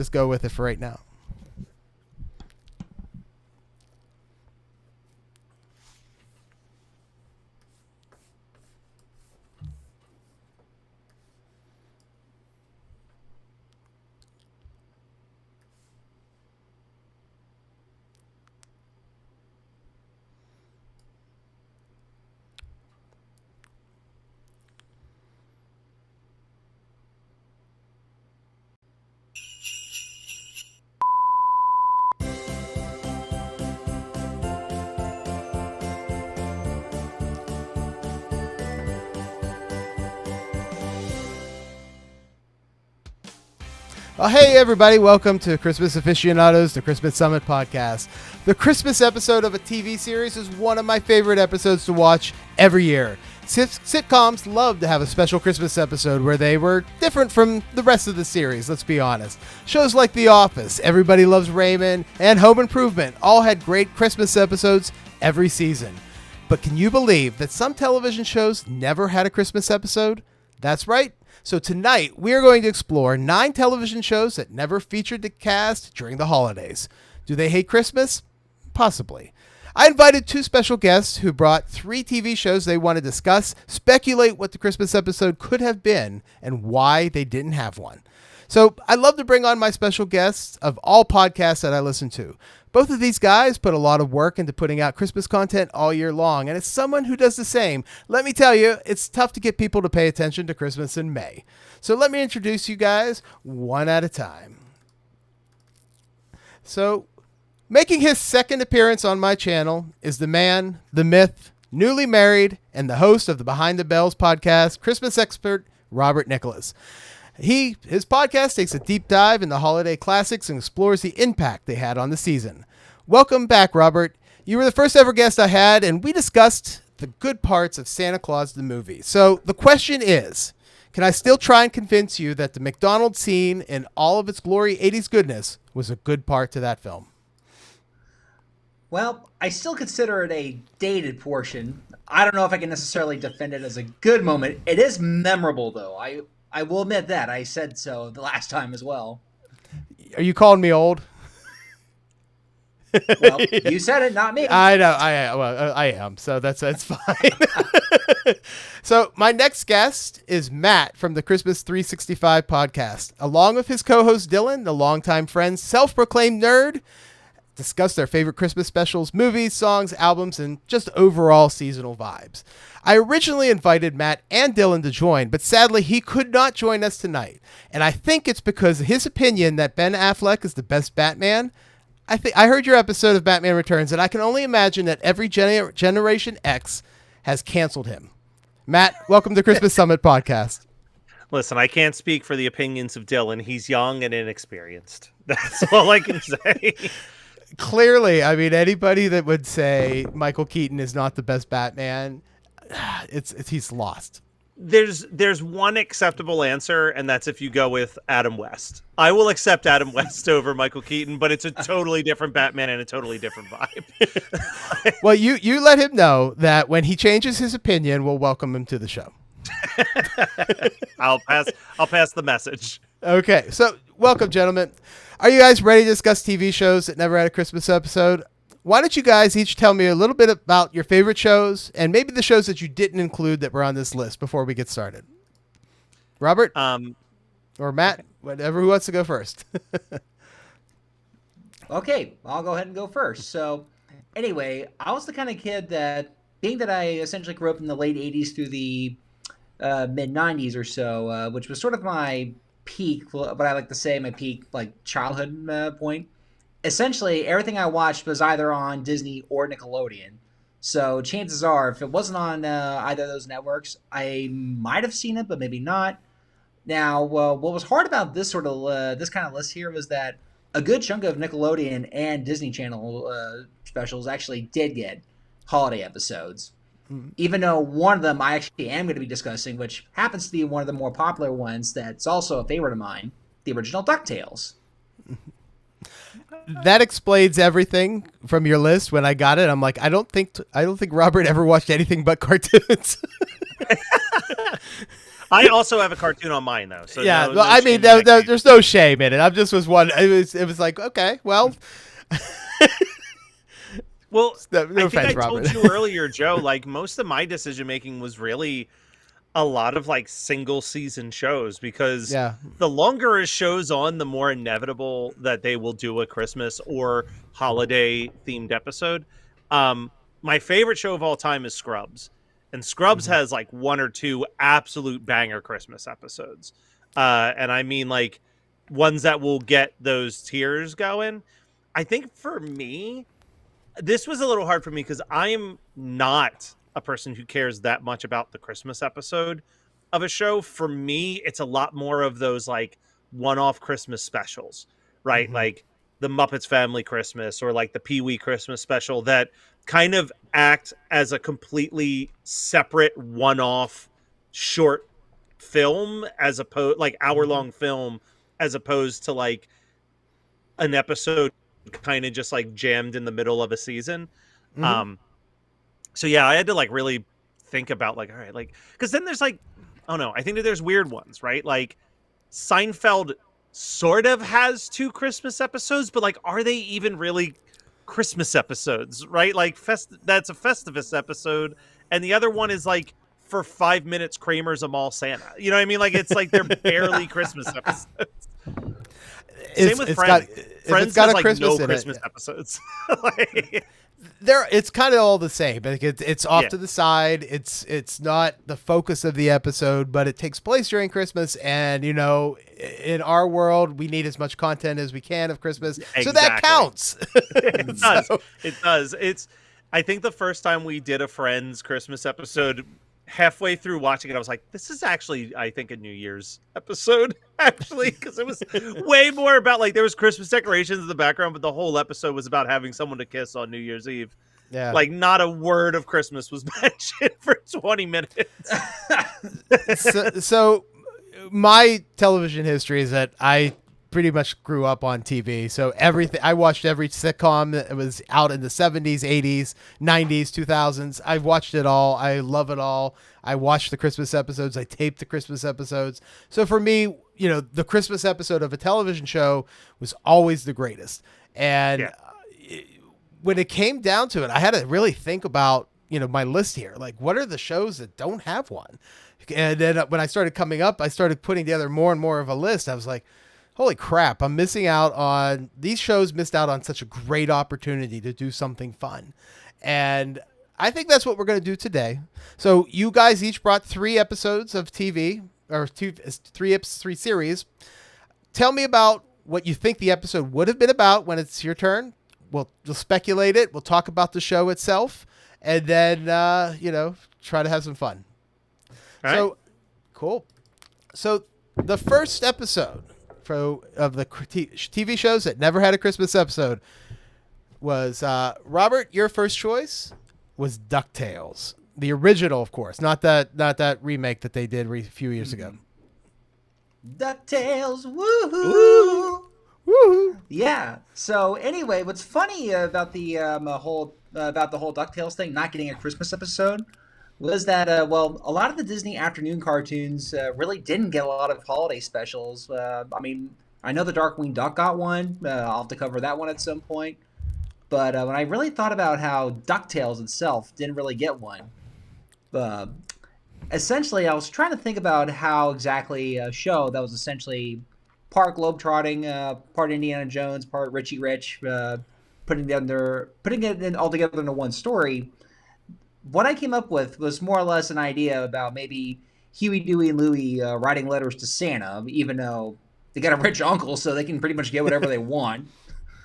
Just go with it for right now. Well, hey, everybody. Welcome to Christmas Aficionados, the Christmas Summit podcast. The Christmas episode of a TV series is one of my favorite episodes to watch every year. Sitcoms love to have a special Christmas episode where they were different from the rest of the series, let's be honest. Shows like The Office, Everybody Loves Raymond, and Home Improvement all had great Christmas episodes every season. But can you believe that some television shows never had a Christmas episode? That's right. So tonight, we are going to explore 9 television shows that never featured the cast during the holidays. Do they hate Christmas? Possibly. I invited 2 special guests who brought 3 TV shows they want to discuss, speculate what the Christmas episode could have been, and why they didn't have one. So I love to bring on my special guests of all podcasts that I listen to. Both of these guys put a lot of work into putting out Christmas content all year long, and as someone who does the same, let me tell you, it's tough to get people to pay attention to Christmas in May. So let me introduce you guys one at a time. So, making his second appearance on my channel is the man, the myth, newly married, and the host of the Behind the Bells podcast, Christmas expert Robert Nicholas. His podcast takes a deep dive in the holiday classics and explores the impact they had on the season. Welcome back, Robert. You were the first ever guest I had, and we discussed the good parts of Santa Claus the movie. So the question is, can I still try and convince you that the McDonald's scene in all of its glory 80s goodness was a good part to that film? Well, I still consider it a dated portion. I don't know if I can necessarily defend it as a good moment. It is memorable, though. I will admit that. I said so the last time as well. Are you calling me old? Well, you said it, not me. I know. I am. So that's fine. So my next guest is Matt from the Christmas 365 podcast. Along with his co-host Dylan, the longtime friend, self-proclaimed nerd, discuss their favorite Christmas specials, movies, songs, albums, and just overall seasonal vibes. I originally invited Matt and Dylan to join, but sadly he could not join us tonight. And I think it's because of his opinion that Ben Affleck is the best Batman. I heard your episode of Batman Returns, and I can only imagine that every Generation X has canceled him. Matt, welcome to Christmas Summit podcast. Listen, I can't speak for the opinions of Dylan. He's young and inexperienced. That's all I can say. Clearly, I mean, anybody that would say Michael Keaton is not the best Batman, he's lost. There's one acceptable answer, and that's if you go with Adam West. I will accept Adam West over Michael Keaton, but it's a totally different Batman and a totally different vibe. Well, you let him know that when he changes his opinion, we'll welcome him to the show. I'll pass the message. Okay, so welcome, gentlemen. Are you guys ready to discuss TV shows that never had a Christmas episode? Why don't you guys each tell me a little bit about your favorite shows and maybe the shows that you didn't include that were on this list before we get started? Robert? Or Matt? Whatever, who wants to go first? Okay, I'll go ahead and go first. So, anyway, I was the kind of kid that, being that I essentially grew up in the late 80s through the mid-90s or so, which was sort of my peak, what I like to say, my peak like childhood point. Essentially, everything I watched was either on Disney or Nickelodeon. So chances are, if it wasn't on either of those networks, I might have seen it, but maybe not. Now, what was hard about this sort of this kind of list here was that a good chunk of Nickelodeon and Disney Channel specials actually did get holiday episodes. Even though one of them I actually am going to be discussing, which happens to be one of the more popular ones that's also a favorite of mine, the original DuckTales. That explains everything from your list. When I got it, I'm like, I don't think Robert ever watched anything but cartoons. I also have a cartoon on mine though. So yeah, no, well, no I shame mean, in that game. there's no shame in it. I just was one. It was like, okay, well. Well, No I think offense, I Robert. told you earlier, Joe, like most of my decision making was really a lot of like single season shows because Yeah. the longer a show's on, the more inevitable that they will do a Christmas or holiday themed episode. My favorite show of all time is Scrubs. And Scrubs has like one or two absolute banger Christmas episodes. And I mean like ones that will get those tears going. I think for me, this was a little hard for me because I am not a person who cares that much about the Christmas episode of a show. For me, it's a lot more of those like one-off Christmas specials, right? Mhm. Like the Muppets Family Christmas or like the Pee-wee Christmas special that kind of act as a completely separate one-off short film as opposed like hour-long film as opposed to like an episode kind of just like jammed in the middle of a season. Mhm. So yeah, I had to like really think about like, all right, like, because then there's like, oh no, I think that there's weird ones, right? Like Seinfeld sort of has two Christmas episodes, but like, are they even really Christmas episodes, right? Like that's a Festivus episode, and the other one is like for 5 minutes Kramer's a mall Santa. You know what I mean? Like it's like they're barely Christmas episodes. Same with Friends. Friends got has a like Christmas no in it, Christmas episodes. Like, it's kind of all the same. Like it's off Yeah. to the side. It's not the focus of the episode, but it takes place during Christmas. And you know, in our world, we need as much content as we can of Christmas, so that Exactly. counts. It does. So- It does. It's. I think the first time we did a Friends Christmas episode, halfway through watching it, I was like, "This is actually, I think, a New Year's episode." Actually, because it was way more about like there was Christmas decorations in the background, but the whole episode was about having someone to kiss on New Year's Eve. Yeah. Like not a word of Christmas was mentioned for 20 minutes. So my television history is that I pretty much grew up on TV. So everything, I watched every sitcom that was out in the 70s, 80s, 90s, 2000s. I've watched it all. I love it all. I watched the Christmas episodes. I taped the Christmas episodes. So for me, you know, the Christmas episode of a television show was always the greatest. And Yeah. when it came down to it, I had to really think about, you know, my list here. Like, what are the shows that don't have one? And then when I started coming up, I started putting together more and more of a list. I was like, holy crap, I'm missing out on these shows, missed out on such a great opportunity to do something fun. And I think that's what we're going to do today. So you guys each brought 3 episodes of TV or three series. Tell me about what you think the episode would have been about when it's your turn. We'll speculate it. We'll talk about the show itself, and then you know, try to have some fun. All So right. cool. So the first episode of the TV shows that never had a Christmas episode was Robert. Your first choice was DuckTales, the original, of course, not that remake that they did a few years ago. DuckTales, woohoo! Woohoo! Yeah. So anyway, what's funny about the whole DuckTales thing not getting a Christmas episode was that well, a lot of the Disney afternoon cartoons really didn't get a lot of holiday specials. I mean, I know the Darkwing Duck got one. I'll have to cover that one at some point. But when I really thought about how DuckTales itself didn't really get one, essentially I was trying to think about how exactly a show that was essentially part globetrotting, part Indiana Jones, part Richie Rich, putting it all together into one story. What I came up with was more or less an idea about maybe Huey, Dewey, and Louie writing letters to Santa, even though they got a rich uncle, so they can pretty much get whatever they want.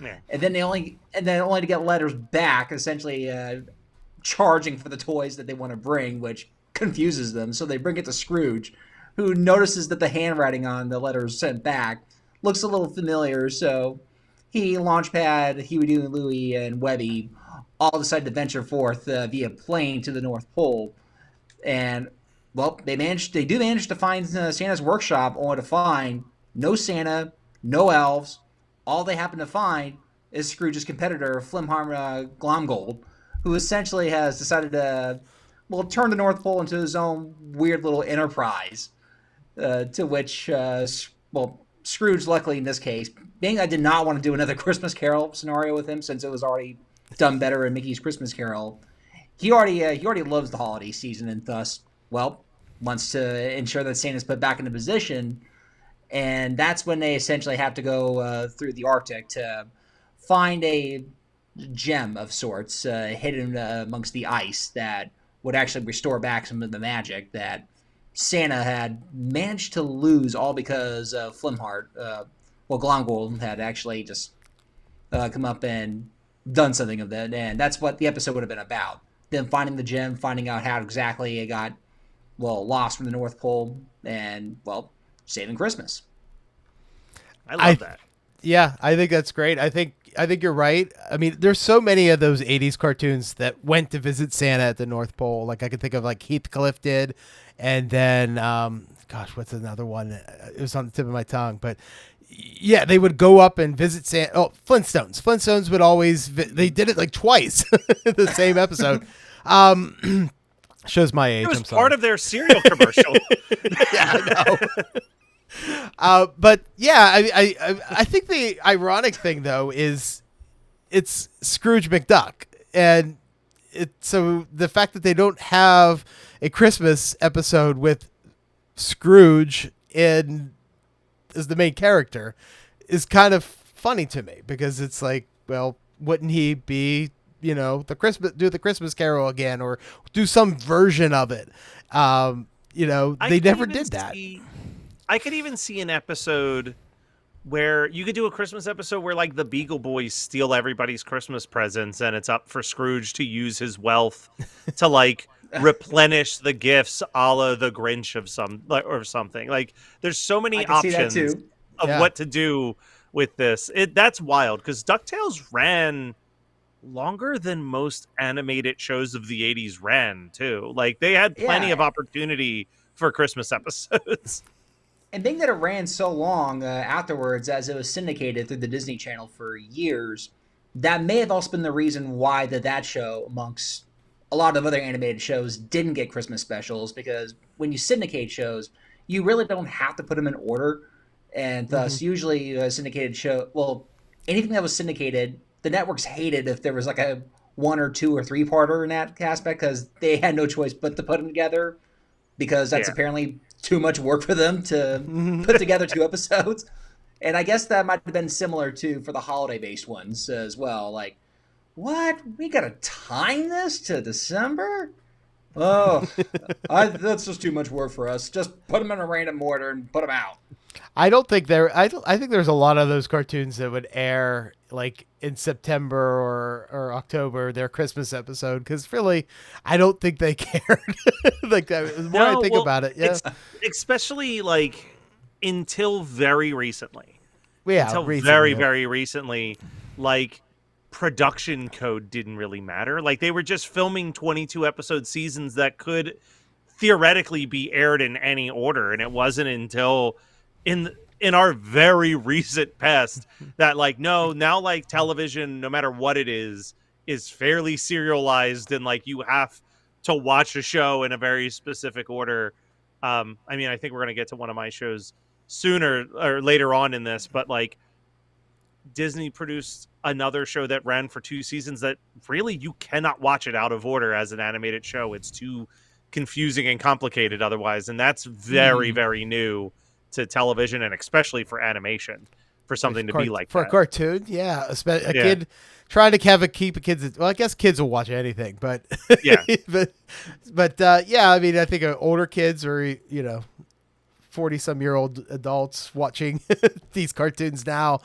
Yeah. And then only to get letters back, essentially charging for the toys that they want to bring, which confuses them. So they bring it to Scrooge, who notices that the handwriting on the letters sent back looks a little familiar. So he, Launchpad, Huey, Dewey, Louie, and Webby all decide to venture forth via plane to the North Pole. And, well, they do manage to find Santa's workshop, only to find no Santa, no elves. All they happen to find is Scrooge's competitor, Flimharm Glomgold, who essentially has decided to, well, turn the North Pole into his own weird little enterprise. To which, Scrooge, luckily in this case, being I did not want to do another Christmas Carol scenario with him since it was already done better in Mickey's Christmas Carol. He already loves the holiday season and thus, wants to ensure that Santa's put back into position. And that's when they essentially have to go through the Arctic to find a gem of sorts hidden amongst the ice that would actually restore back some of the magic that Santa had managed to lose, all because Flimheart, Glomgold had actually just come up and done something of that, and that's what the episode would have been about. Them finding the gem, finding out how exactly it got, lost from the North Pole, and, saving Christmas. I love that. Yeah, I think that's great. I think you're right. I mean, there's so many of those 80s cartoons that went to visit Santa at the North Pole. Like I could think of like Heathcliff did, and then what's another one? It was on the tip of my tongue, but yeah, they would go up and visit Santa. Oh, Flintstones. Flintstones would always they did it like twice the same episode. Shows my age. It was I'm sorry. part of their cereal commercial. Yeah, I know. But yeah, I think the ironic thing though is it's Scrooge McDuck, and so the fact that they don't have a Christmas episode with Scrooge in as the main character is kind of funny to me, because it's like, wouldn't he be, the Christmas Carol again, or do some version of it? They never did that. I could even see an episode where you could do a Christmas episode where like the Beagle Boys steal everybody's Christmas presents, and it's up for Scrooge to use his wealth to like replenish the gifts, a la the Grinch or something. Like there's so many options of what to do with this. That's wild, because DuckTales ran longer than most animated shows of the 80s ran too. Like they had plenty of opportunity for Christmas episodes. And being that it ran so long afterwards, as it was syndicated through the Disney Channel for years, that may have also been the reason why that show, amongst a lot of other animated shows, didn't get Christmas specials, because when you syndicate shows, you really don't have to put them in order. And thus, usually a syndicated show, anything that was syndicated, the networks hated if there was like a 1 or 2 or 3-parter in that aspect, because they had no choice but to put them together, because that's apparently too much work for them to put together 2 episodes. And I guess that might have been similar for the holiday-based ones as well. Like, what? We got to time this to December? Oh, that's just too much work for us. Just put them in a random order and put them out. I think there's a lot of those cartoons that would air like in September or October, their Christmas episode, because really, I don't think they cared. Like the more I think about it, especially like until very recently. Yeah, very, very recently, like production code didn't really matter. Like they were just filming 22 episode seasons that could theoretically be aired in any order, and it wasn't until in our very recent past that now television, no matter what it is fairly serialized, and like you have to watch a show in a very specific order. I think we're going to get to one of my shows sooner or later on in this, but like Disney produced another show that ran for 2 seasons that really you cannot watch it out of order as an animated show. It's too confusing and complicated otherwise, and that's very, very new to television, and especially for animation, for something to be like for that. A cartoon. Yeah. Kid trying to keep kids. Well, I guess kids will watch anything, but yeah, but I mean, I think older kids or 40-some-year-old adults watching these cartoons now,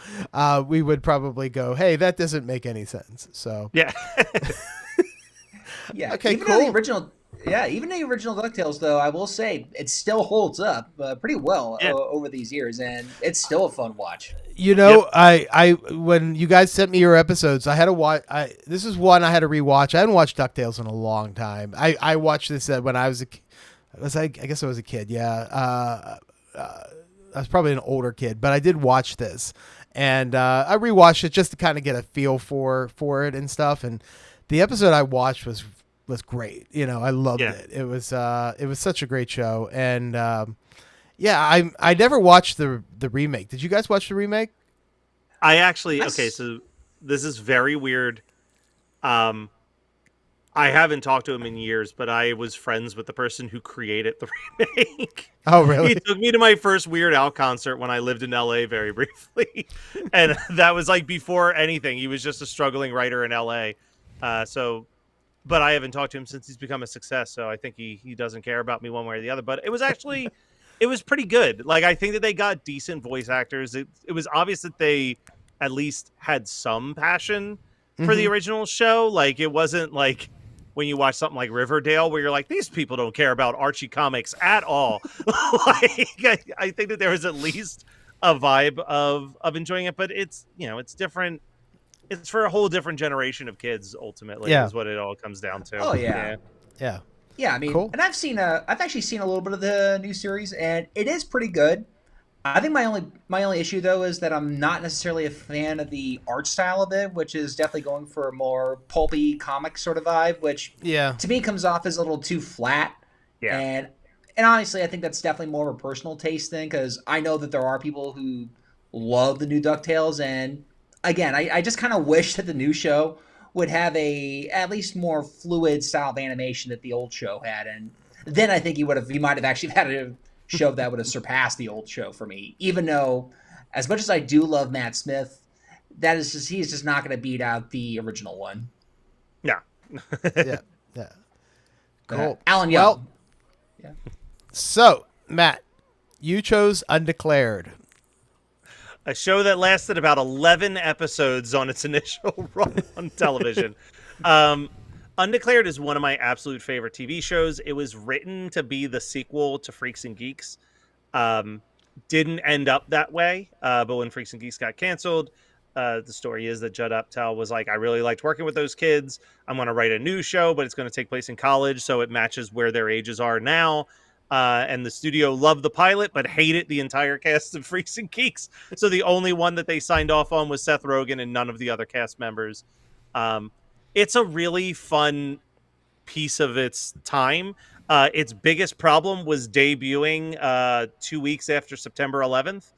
we would probably go, "Hey, that doesn't make any sense." So yeah, yeah. Okay, even cool. Even the original DuckTales, though, I will say it still holds up pretty well over these years, and it's still a fun watch. I when you guys sent me your episodes, I had to watch. This is one I had to rewatch. I hadn't watched DuckTales in a long time. I watched this when I was I guess I was a kid. Yeah, I was probably an older kid, but I did watch this, and I rewatched it just to kind of get a feel for it and stuff. And the episode I watched was great. I loved it. It was such a great show. And Yeah, I never watched the remake. Did you guys watch the remake? I actually Nice. okay, so this is very weird. Um, I haven't talked to him in years, but I was friends with the person who created the remake. Oh, He really? took me to my first Weird Al concert when I lived in LA very briefly. And that was like before anything. He was just a struggling writer in LA. But I haven't talked to him since he's become a success. So I think he doesn't care about me one way or the other. But it was pretty good. Like, I think that they got decent voice actors. It was obvious that they at least had some passion for the original show. Like, it wasn't like when you watch something like Riverdale where you're like, these people don't care about Archie comics at all. I think that there was at least a vibe of enjoying it, but it's, it's different. It's for a whole different generation of kids, ultimately, Yeah. is what it all comes down to. Oh, yeah. Yeah. Yeah, I mean, Cool. and I've actually seen a little bit of the new series, and it is pretty good. I think my only issue though is that I'm not necessarily a fan of the art style of it, which is definitely going for a more pulpy comic sort of vibe, which Yeah. to me comes off as a little too flat. Yeah. And honestly, I think that's definitely more of a personal taste thing, because I know that there are people who love the new DuckTales, and again, I just kind of wish that the new show would have a at least more fluid style of animation that the old show had, and then I think he might have actually had a show that would have surpassed the old show for me. Even though, as much as I do love Matt Smith, he's just not going to beat out the original one. Yeah. Yeah. Yeah. Cool. Alan Young. Well, so Matt, you chose Undeclared. A show that lasted about 11 episodes on its initial run on television. Undeclared is one of my absolute favorite TV shows. It was written to be the sequel to Freaks and Geeks. Didn't end up that way, but when Freaks and Geeks got canceled, the story is that Judd Apatow was like, I really liked working with those kids. I'm going to write a new show, but it's going to take place in college, so it matches where their ages are now. And the studio loved the pilot, but hated the entire cast of Freaks and Geeks. So the only one that they signed off on was Seth Rogen and none of the other cast members. It's a really fun piece of its time. Its biggest problem was debuting 2 weeks after September 11th,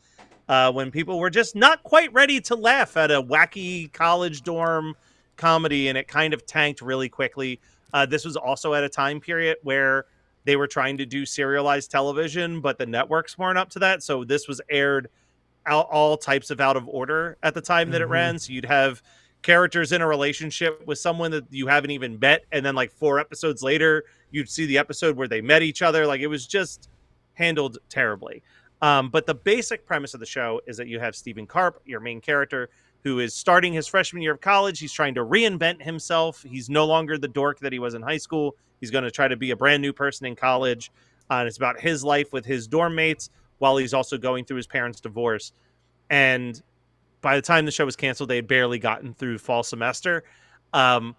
when people were just not quite ready to laugh at a wacky college dorm comedy, and it kind of tanked really quickly. This was also at a time period where they were trying to do serialized television, but the networks weren't up to that. So this was aired all types of out of order at the time that it ran. So you'd have characters in a relationship with someone that you haven't even met, and then like 4 episodes later, you'd see the episode where they met each other. Like, it was just handled terribly. But the basic premise of the show is that you have Stephen Karp, your main character, who is starting his freshman year of college. He's trying to reinvent himself. He's no longer the dork that he was in high school. He's going to try to be a brand new person in college. And it's about his life with his dorm mates while he's also going through his parents' divorce. And by the time the show was canceled, they had barely gotten through fall semester. I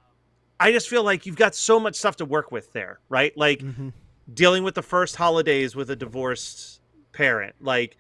just feel like you've got so much stuff to work with there, right? Like dealing with the first holidays with a divorced parent. Like,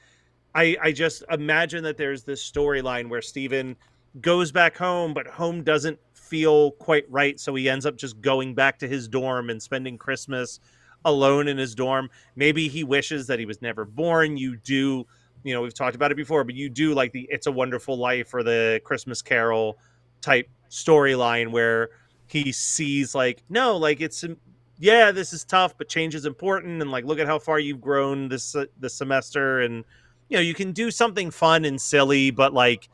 I just imagine that there's this storyline where Steven goes back home, but home doesn't feel quite right. So he ends up just going back to his dorm and spending Christmas alone in his dorm. Maybe he wishes that he was never born. You do, we've talked about it before, but you do like the It's a Wonderful Life or the Christmas Carol type storyline where he sees like, no, like this is tough, but change is important. And like, look at how far you've grown this semester. And, you can do something fun and silly, but like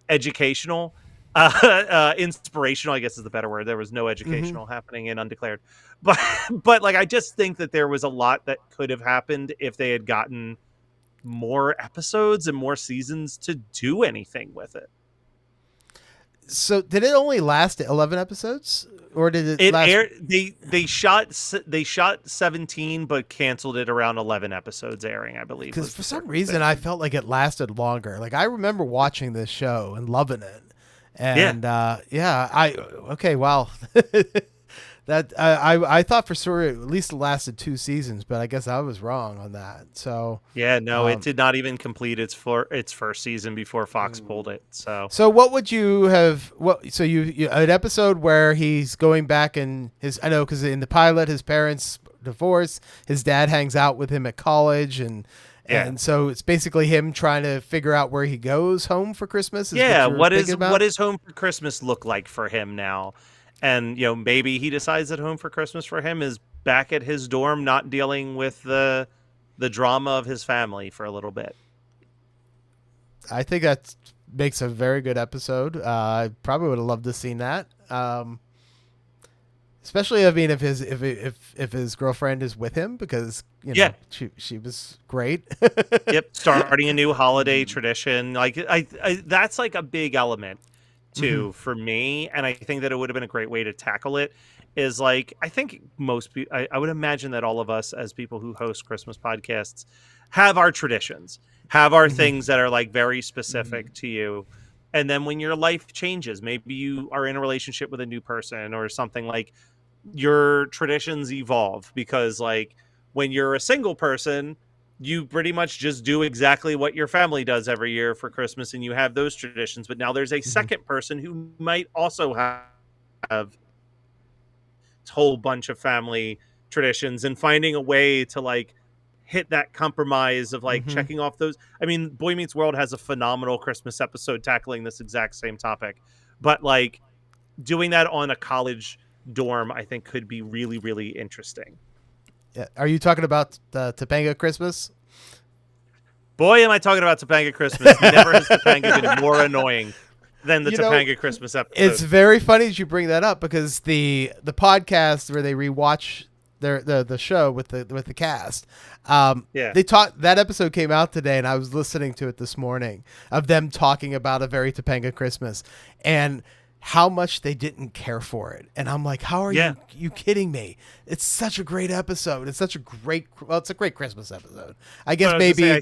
educational, inspirational, I guess is the better word. There was no educational happening in Undeclared, but like, I just think that there was a lot that could have happened if they had gotten more episodes and more seasons to do anything with it. So did it only last 11 episodes, or did it last? They shot 17, but canceled it around 11 episodes airing, I believe. Because for some reason I felt like it lasted longer. Like, I remember watching this show and loving it, and okay, wow. That I thought for sure it at least lasted 2 seasons, but I guess I was wrong on that. So yeah, no, it did not even complete its first season before Fox pulled it. So what would you have? So you an episode where he's going back and because in the pilot his parents divorce, his dad hangs out with him at college, and Yeah. And so it's basically him trying to figure out where he goes home for Christmas. Yeah, what does home for Christmas look like for him now? And maybe he decides that home for Christmas for him is back at his dorm, not dealing with the drama of his family for a little bit. I think that makes a very good episode. I probably would have loved to have seen that. Especially, I mean, if his girlfriend is with him, because she was great. Yep, starting a new holiday tradition, like I that's like a big element too for me, and I think that it would have been a great way to tackle it. Is like I think most people, I would imagine that all of us as people who host Christmas podcasts have our traditions, have our things that are like very specific to you. And then when your life changes, maybe you are in a relationship with a new person or something, like your traditions evolve, because like when you're a single person, you pretty much just do exactly what your family does every year for Christmas, and you have those traditions. But now there's a second person who might also have a whole bunch of family traditions, and finding a way to like hit that compromise of like checking off those. I mean, Boy Meets World has a phenomenal Christmas episode tackling this exact same topic, but like doing that on a college dorm, I think could be really, really interesting. Yeah. Are you talking about Topanga Christmas? Boy, am I talking about Topanga Christmas. Never has Topanga been more annoying than the Topanga Christmas episode. It's very funny that you bring that up, because the podcast where they rewatch the show with the cast, they talked, that episode came out today, and I was listening to it this morning, of them talking about A Very Topanga Christmas and how much they didn't care for it. And I'm like, how are you kidding me? It's such a great episode. It's such a great, it's a great Christmas episode. I guess maybe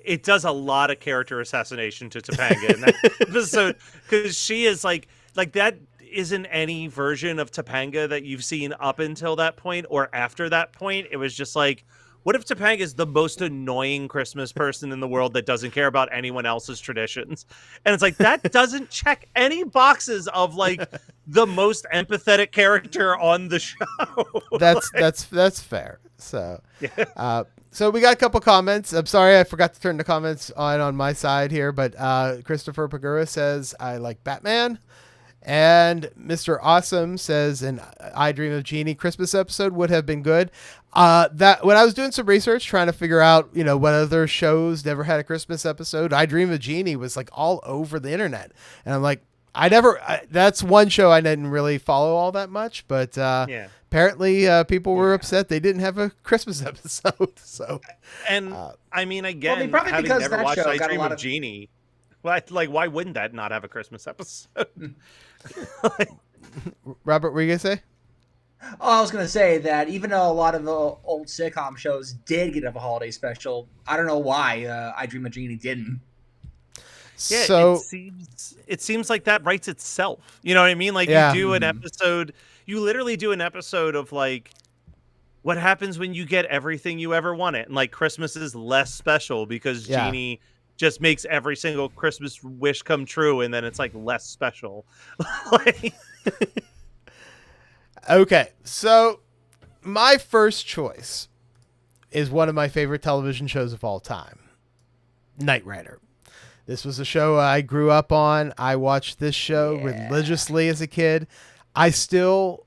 it does a lot of character assassination to Topanga in that episode, because she is like that isn't any version of Topanga that you've seen up until that point or after that point. It was just like, what if Topanga is the most annoying Christmas person in the world that doesn't care about anyone else's traditions? And it's like, that doesn't check any boxes of like the most empathetic character on the show. That's fair. So, so we got a couple comments. I'm sorry, I forgot to turn the comments on my side here, but Christopher Pagura says, I like Batman. And Mr. Awesome says, an I Dream of Jeannie Christmas episode would have been good. That when I was doing some research trying to figure out, what other shows never had a Christmas episode, I Dream of Jeannie was like all over the internet. And I'm like, that's one show I didn't really follow all that much, but apparently people were upset they didn't have a Christmas episode. So, and I mean, again, probably having because never that watched show I got a Dream lot of of Jeannie, why wouldn't that not have a Christmas episode? Robert, what were you gonna say? Oh, I was going to say that even though a lot of the old sitcom shows did get a holiday special, I don't know why I Dream of Jeannie didn't. Yeah, so it seems like that writes itself. You know what I mean? Like you do an episode, you literally do an episode of like what happens when you get everything you ever wanted, and like Christmas is less special because Jeannie just makes every single Christmas wish come true, and then it's like less special. Okay, so my first choice is one of my favorite television shows of all time, Knight Rider. This was a show I grew up on. I watched this show religiously as a kid. I still,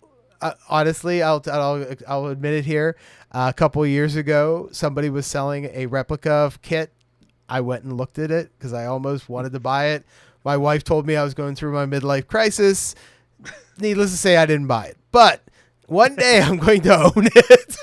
honestly, I'll admit it here. A couple of years ago, somebody was selling a replica of Kit. I went and looked at it because I almost wanted to buy it. My wife told me I was going through my midlife crisis. Needless to say, I didn't buy it. But one day I'm going to own it.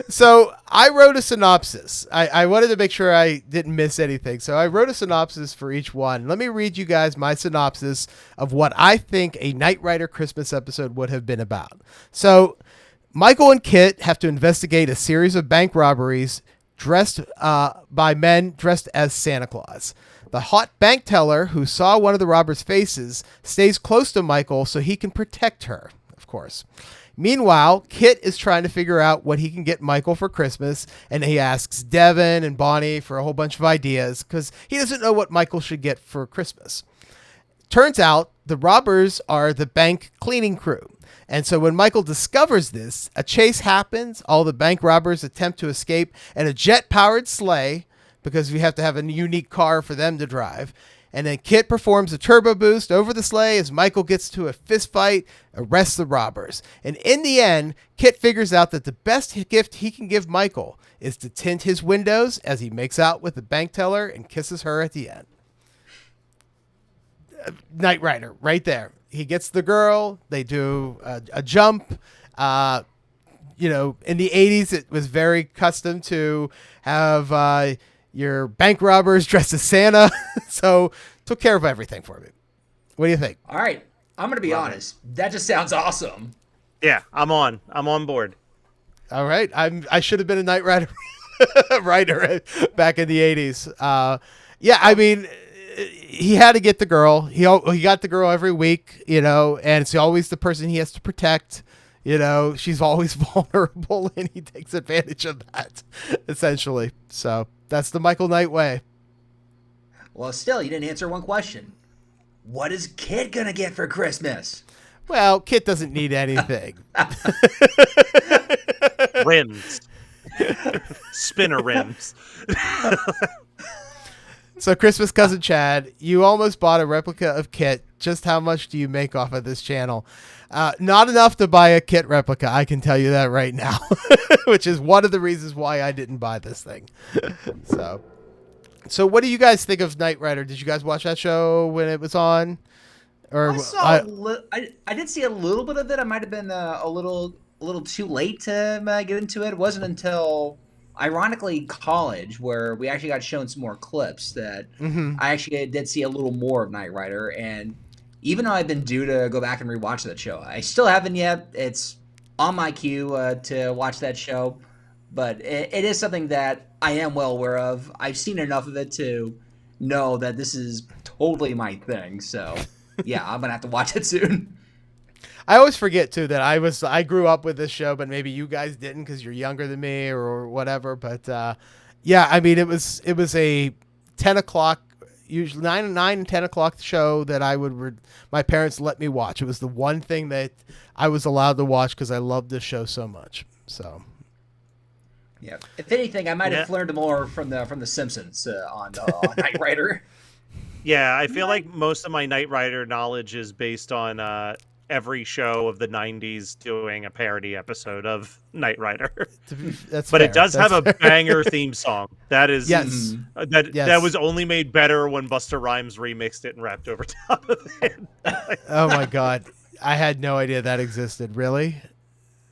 So I wrote a synopsis. I wanted to make sure I didn't miss anything. So I wrote a synopsis for each one. Let me read you guys my synopsis of what I think a Knight Rider Christmas episode would have been about. So Michael and Kit have to investigate a series of bank robberies dressed by men dressed as Santa Claus. The hot bank teller who saw one of the robbers' faces stays close to Michael so he can protect her, of course. Meanwhile, Kit is trying to figure out what he can get Michael for Christmas, and he asks Devin and Bonnie for a whole bunch of ideas because he doesn't know what Michael should get for Christmas. Turns out the robbers are the bank cleaning crew, And so when Michael discovers this, a chase happens. All the bank robbers attempt to escape, and a jet-powered sleigh, because we have to have a unique car for them to drive. And then Kit performs a turbo boost over the sleigh as Michael gets to a fist fight, arrests the robbers. And in the end, Kit figures out that the best gift he can give Michael is to tint his windows as he makes out with the bank teller and kisses her at the end. Knight Rider, right there. He gets the girl. They do a jump. In the 80s, it was very custom to have your bank robbers dressed as Santa. So took care of everything for me. What do you think? All right. I'm going to be honest. That just sounds awesome. Yeah, I'm on board. All right. I should have been a Knight Rider writer back in the 80s. I mean, he had to get the girl. He got the girl every week, and it's always the person he has to protect. She's always vulnerable, and he takes advantage of that, essentially. So that's the Michael Knight way. Well, still, you didn't answer one question. What is Kit going to get for Christmas? Well, Kit doesn't need anything. Rims. Spinner rims. So Christmas Cousin Chad, you almost bought a replica of Kit. Just how much do you make off of this channel? Not enough to buy a Kit replica, I can tell you that right now, which is one of the reasons why I didn't buy this thing. So what do you guys think of Knight Rider? Did you guys watch that show when it was on? Or I did see a little bit of it. I might have been a little too late to get into it. It wasn't until, ironically, college where we actually got shown some more clips that I actually did see a little more of Knight Rider. And even though I've been due to go back and rewatch that show, I still haven't yet. It's on my queue to watch that show. But it is something that I am well aware of. I've seen enough of it to know that this is totally my thing. So, yeah, I'm going to have to watch it soon. I always forget, too, that I grew up with this show, but maybe you guys didn't because you're younger than me or whatever. But, I mean, it was a 10 o'clock, usually 9 and 10 o'clock show that my parents let me watch. It was the one thing that I was allowed to watch because I loved this show so much. So... yeah. If anything, I might have learned more from the Simpsons on Knight Rider. Yeah, I feel like most of my Knight Rider knowledge is based on every show of the 90s doing a parody episode of Knight Rider. That's but fair. It does have a banger theme song. That is yes. That was only made better when Busta Rhymes remixed it and rapped over top of it. Oh my god. I had no idea that existed. Really?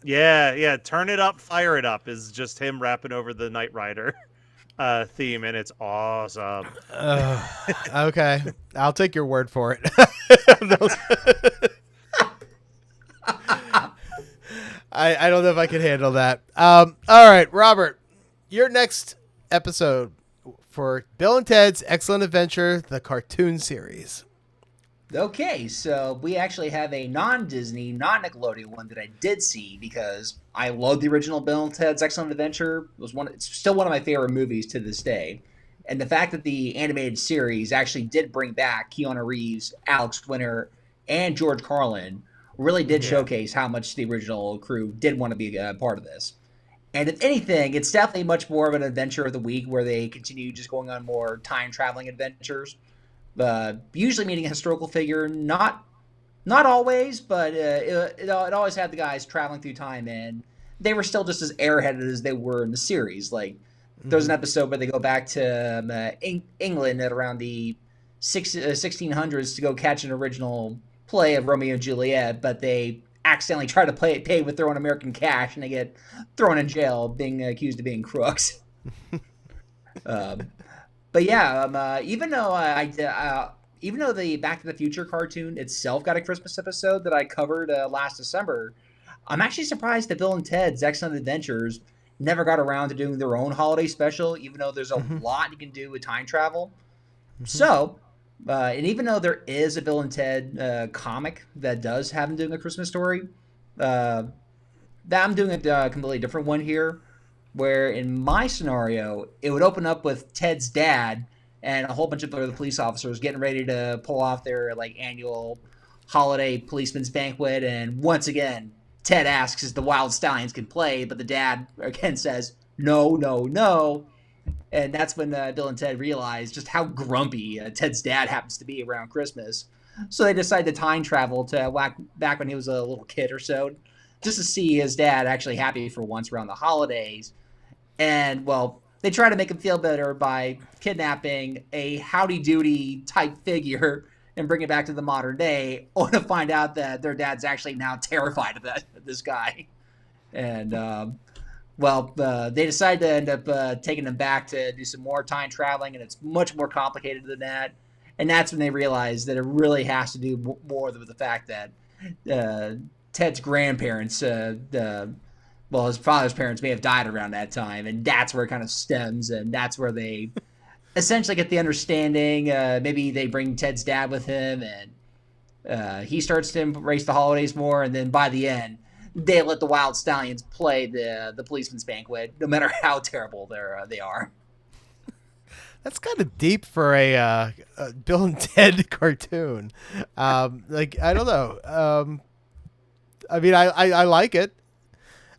Yeah. Turn It Up, Fire It Up is just him rapping over the Knight Rider theme, and it's awesome. Okay. I'll take your word for it. I don't know if I can handle that. All right, Robert, your next episode for Bill and Ted's Excellent Adventure, the cartoon series. Okay, so we actually have a non-Disney, non-Nickelodeon one that I did see because I love the original Bill and Ted's Excellent Adventure. It's still one of my favorite movies to this day. And the fact that the animated series actually did bring back Keanu Reeves, Alex Winter, and George Carlin really did showcase how much the original crew did want to be a part of this. And if anything, it's definitely much more of an adventure of the week where they continue just going on more time-traveling adventures. Usually meeting a historical figure, not always, but it always had the guys traveling through time, and they were still just as airheaded as they were in the series. Like, there's an episode where they go back to England at around the 1600s to go catch an original play of Romeo and Juliet, but they accidentally try to pay with their own American cash, and they get thrown in jail, being accused of being crooks. But yeah, even though the Back to the Future cartoon itself got a Christmas episode that I covered last December, I'm actually surprised that Bill and Ted's Excellent Adventures never got around to doing their own holiday special, even though there's a lot you can do with time travel. So, and even though there is a Bill and Ted comic that does have them doing a Christmas story, that I'm doing a completely different one here. Where in my scenario, it would open up with Ted's dad and a whole bunch of other police officers getting ready to pull off their annual holiday policeman's banquet, and once again, Ted asks if the Wild Stallions can play, but the dad again says, no, no, no. And that's when Bill and Ted realize just how grumpy Ted's dad happens to be around Christmas. So they decide to time travel to back when he was a little kid or so, just to see his dad actually happy for once around the holidays. And, well, they try to make him feel better by kidnapping a howdy doody type figure and bring it back to the modern day, only to find out that their dad's actually now terrified of this guy. And, they decide to end up taking him back to do some more time traveling, and it's much more complicated than that. And that's when they realize that it really has to do more with the fact that Ted's grandparents, his father's parents may have died around that time, and that's where it kind of stems, and that's where they essentially get the understanding. Maybe they bring Ted's dad with him, and he starts to embrace the holidays more, and then by the end, they let the Wild Stallions play the policeman's banquet, no matter how terrible they are. That's kind of deep for a Bill and Ted cartoon. I don't know. I mean, I like it.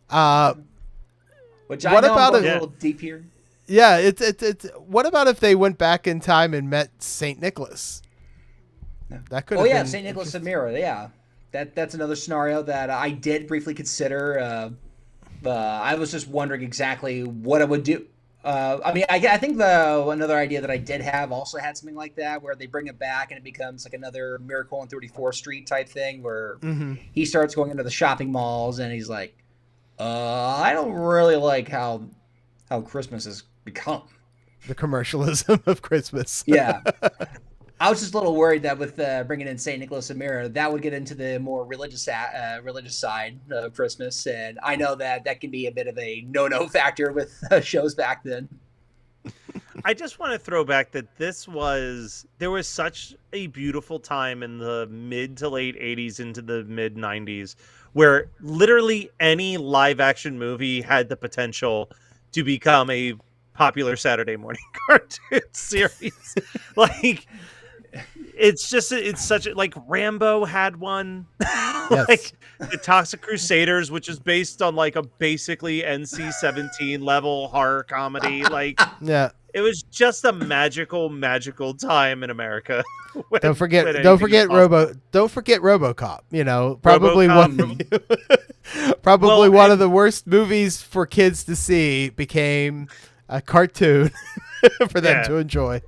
Which I know I'm a little deep here. Yeah, it's. What about if they went back in time and met Saint Nicholas? That could. Saint Nicholas of Myra. Yeah, that's another scenario that I did briefly consider. I was just wondering exactly what I would do. I think another idea that I did have also had something like that, where they bring it back and it becomes like another Miracle on 34th Street type thing, where he starts going into the shopping malls and he's like, I don't really like how Christmas has become. The commercialism of Christmas. Yeah. I was just a little worried that with bringing in St. Nicholas and Myra, that would get into the more religious side of Christmas. And I know that can be a bit of a no-no factor with shows back then. I just want to throw back that there was such a beautiful time in the mid to late 80s into the mid 90s where literally any live action movie had the potential to become a popular Saturday morning cartoon series. It's such a, like, Rambo had one. Yes. Like the Toxic Crusaders, which is based on like a basically NC-17 level horror comedy. Like, yeah, it was just a magical time in America. Don't forget RoboCop. You know, probably one of the worst movies for kids to see became a cartoon for them to enjoy.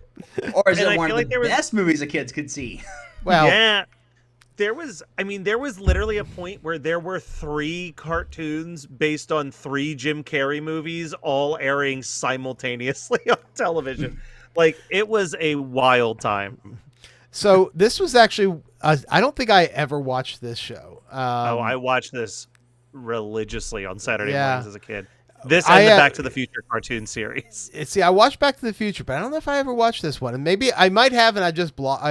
Or is it one of the best movies the kids could see? Well, yeah, there was literally a point where there were 3 cartoons based on 3 Jim Carrey movies all airing simultaneously on television. Like, it was a wild time. So this was actually, I don't think I ever watched this show. I watched this religiously on Saturday mornings as a kid. This and the Back to the Future cartoon series. See, I watched Back to the Future, but I don't know if I ever watched this one. And maybe I might have, and I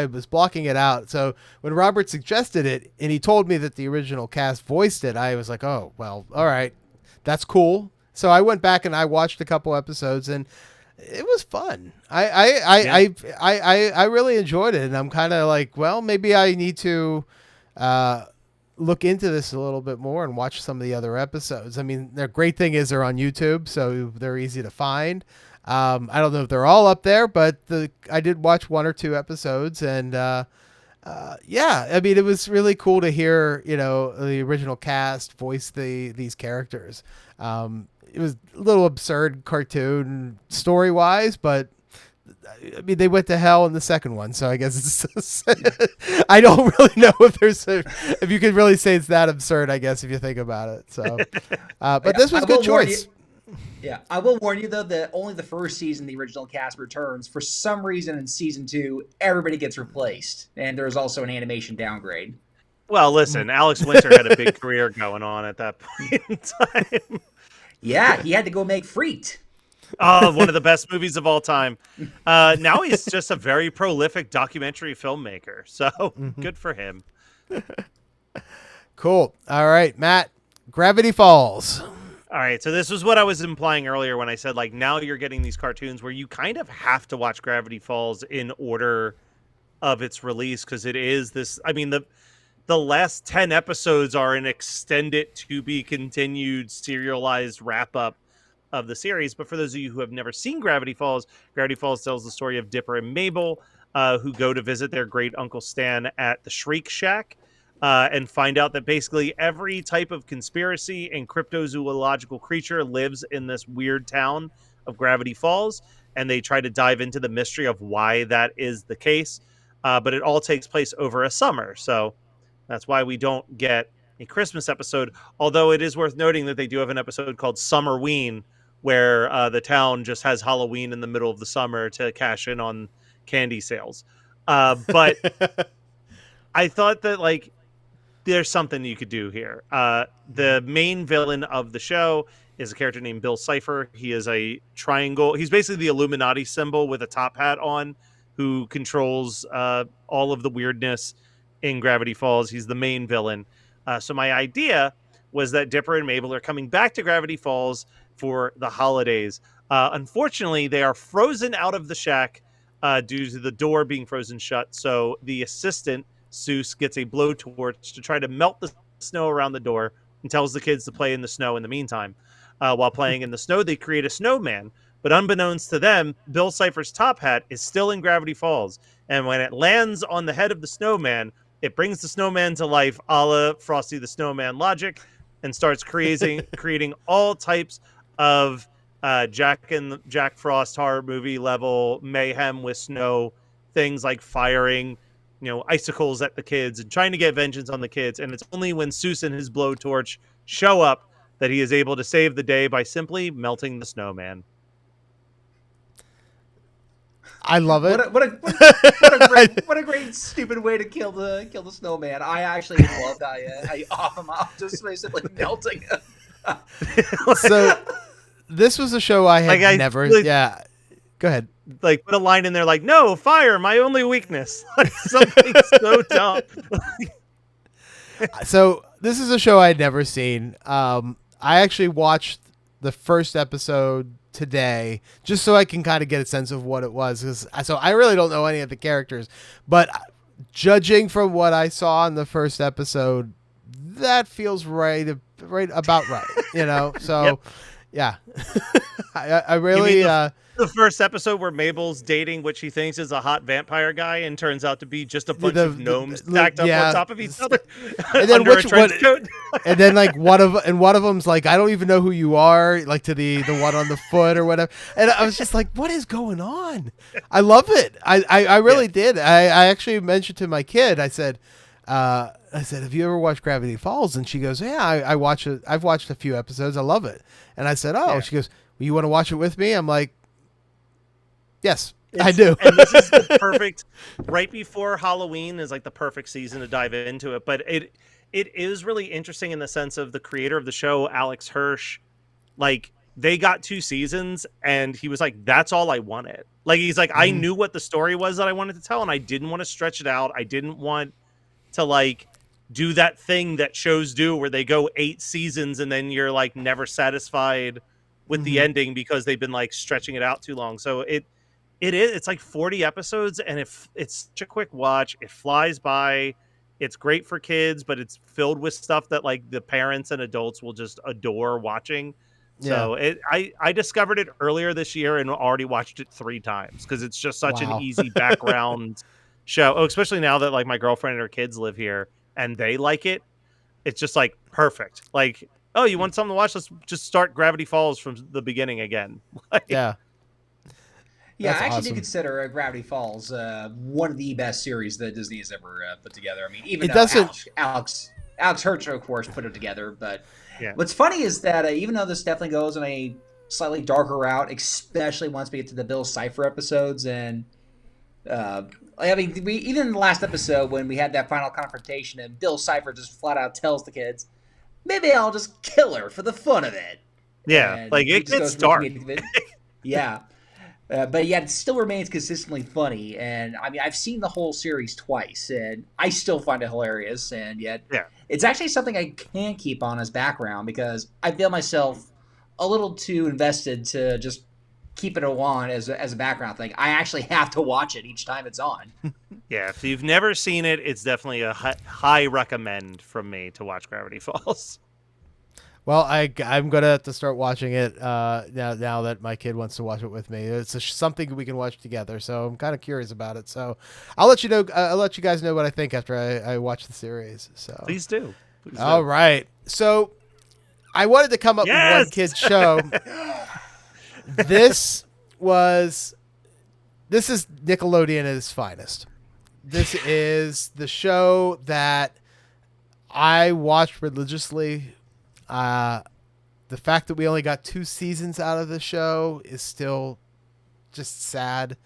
was blocking it out. So when Robert suggested it, and he told me that the original cast voiced it, I was like, oh, well, all right, that's cool. So I went back and I watched a couple episodes, and it was fun. I really enjoyed it, and I'm kind of like, well, maybe I need to look into this a little bit more and watch some of the other episodes. I mean, the great thing is they're on YouTube, so they're easy to find. I don't know if they're all up there, but I did watch 1 or 2 episodes, and I mean, it was really cool to hear, you know, the original cast voice these characters. It was a little absurd cartoon story wise, but I mean, they went to hell in the second one, so I guess it's I don't really know if you could really say it's that absurd, I guess, if you think about it. So, but this was a good choice. I will warn you, though, that only the first season the original cast returns. For some reason, in season 2, everybody gets replaced, and there's also an animation downgrade. Well, listen, Alex Winter had a big career going on at that point in time. Yeah, he had to go make Freaked. Oh, one of the best movies of all time. Now he's just a very prolific documentary filmmaker. So good for him. Cool. All right, Matt, Gravity Falls. All right. So this was what I was implying earlier when I said, like, now you're getting these cartoons where you kind of have to watch Gravity Falls in order of its release. Because it is this, I mean, the the last 10 episodes are an extended to be continued serialized wrap up of the series. But for those of you who have never seen Gravity Falls tells the story of Dipper and Mabel, who go to visit their great uncle Stan at the Shriek Shack, and find out that basically every type of conspiracy and cryptozoological creature lives in this weird town of Gravity Falls, and they try to dive into the mystery of why that is the case. But it all takes place over a summer, so that's why we don't get a Christmas episode, although it is worth noting that they do have an episode called Summerween, where the town just has Halloween in the middle of the summer to cash in on candy sales. But I thought that, like, there's something you could do here. The main villain of the show is a character named Bill Cipher. He is a triangle. He's basically the Illuminati symbol with a top hat on, who controls all of the weirdness in Gravity Falls. He's the main villain. So my idea was that Dipper and Mabel are coming back to Gravity Falls for the holidays. Unfortunately, they are frozen out of the shack due to the door being frozen shut. So the assistant, Seuss, gets a blowtorch to try to melt the snow around the door and tells the kids to play in the snow in the meantime. While playing in the snow, they create a snowman. But unbeknownst to them, Bill Cipher's top hat is still in Gravity Falls. And when it lands on the head of the snowman, it brings the snowman to life, a la Frosty the Snowman logic, and starts creating all types of Jack Frost horror movie level mayhem with snow, things like firing, icicles at the kids and trying to get vengeance on the kids. And it's only when Seuss and his blowtorch show up that he is able to save the day by simply melting the snowman. I love it. What a great stupid way to kill the snowman. I actually love how you off him off just by simply melting him. So this was a show I had never. Yeah, go ahead. Like, put a line in there like, "No, fire, my only weakness." Like, something so dumb. So this is a show I had never seen. I actually watched the first episode today just so I can kind of get a sense of what it was. So I really don't know any of the characters, but judging from what I saw in the first episode, that feels about right. So yeah, I really the first episode where Mabel's dating what she thinks is a hot vampire guy and turns out to be just a bunch of gnomes stacked up on top of each other. And then and then like one of them's like, I don't even know who you are, like to the one on the foot or whatever. And I was just like, what is going on? I love it. I really did. I actually mentioned to my kid, I said, have you ever watched Gravity Falls? And she goes, yeah, I watch it. I've watched a few episodes. I love it. And I said, oh, She goes, well, you want to watch it with me? I'm like, yes, I do. And this is the perfect, right before Halloween is like the perfect season to dive into it. But it is really interesting in the sense of the creator of the show, Alex Hirsch. Like, they got 2 seasons and he was like, that's all I wanted. Like, he's like, I knew what the story was that I wanted to tell and I didn't want to stretch it out. I didn't want to like do that thing that shows do where they go 8 seasons and then you're like never satisfied with the ending because they've been like stretching it out too long. So it's like 40 episodes and it's such a quick watch. It flies by. It's great for kids, but it's filled with stuff that like the parents and adults will just adore watching. So I discovered it earlier this year and already watched it 3 times because it's just such an easy background show. Oh, especially now that like my girlfriend and her kids live here and they like it. It's just like perfect. Like, oh, you want something to watch? Let's just start Gravity Falls from the beginning again. Yeah, that's I actually awesome. do consider Gravity Falls one of the best series that Disney has ever put together. I mean, even though Alex Hirsch, of course, put it together. But what's funny is that even though this definitely goes on a slightly darker route, especially once we get to the Bill Cipher episodes, and I mean, even in the last episode when we had that final confrontation, and Bill Cipher just flat out tells the kids, "Maybe I'll just kill her for the fun of it." Yeah, and like it gets dark. Yeah. But yet it still remains consistently funny. And I mean, I've seen the whole series twice and I still find it hilarious. And yet it's actually something I can keep on as background because I feel myself a little too invested to just keep it on as a background thing. I actually have to watch it each time it's on. Yeah, if you've never seen it, it's definitely a high recommend from me to watch Gravity Falls. Well, I'm gonna have to start watching it now that my kid wants to watch it with me. It's something we can watch together, so I'm kind of curious about it. So I'll let you know. I'll let you guys know what I think after I watch the series. So Please do. All right. So I wanted to come up with one kid's show. This is Nickelodeon at its finest. This is the show that I watched religiously. The fact that we only got 2 seasons out of the show is still just sad.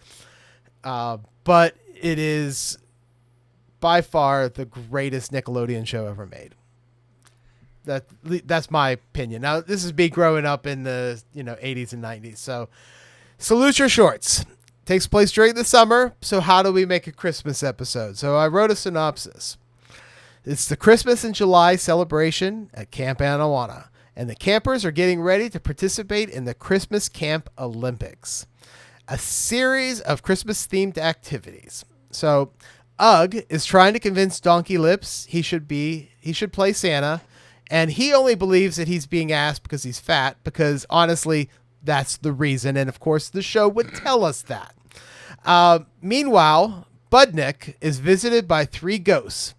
But it is by far the greatest Nickelodeon show ever made. That's my opinion. Now, this is me growing up in the 80s and 90s. So, Salute Your Shorts takes place during the summer. So, how do we make a Christmas episode? So, I wrote a synopsis. It's the Christmas in July celebration at Camp Anawana, and the campers are getting ready to participate in the Christmas Camp Olympics, a series of Christmas-themed activities. So, Ugg is trying to convince Donkey Lips he should play Santa, and he only believes that he's being asked because he's fat, because honestly, that's the reason, and of course, the show would tell us that. Meanwhile, Budnick is visited by 3 ghosts.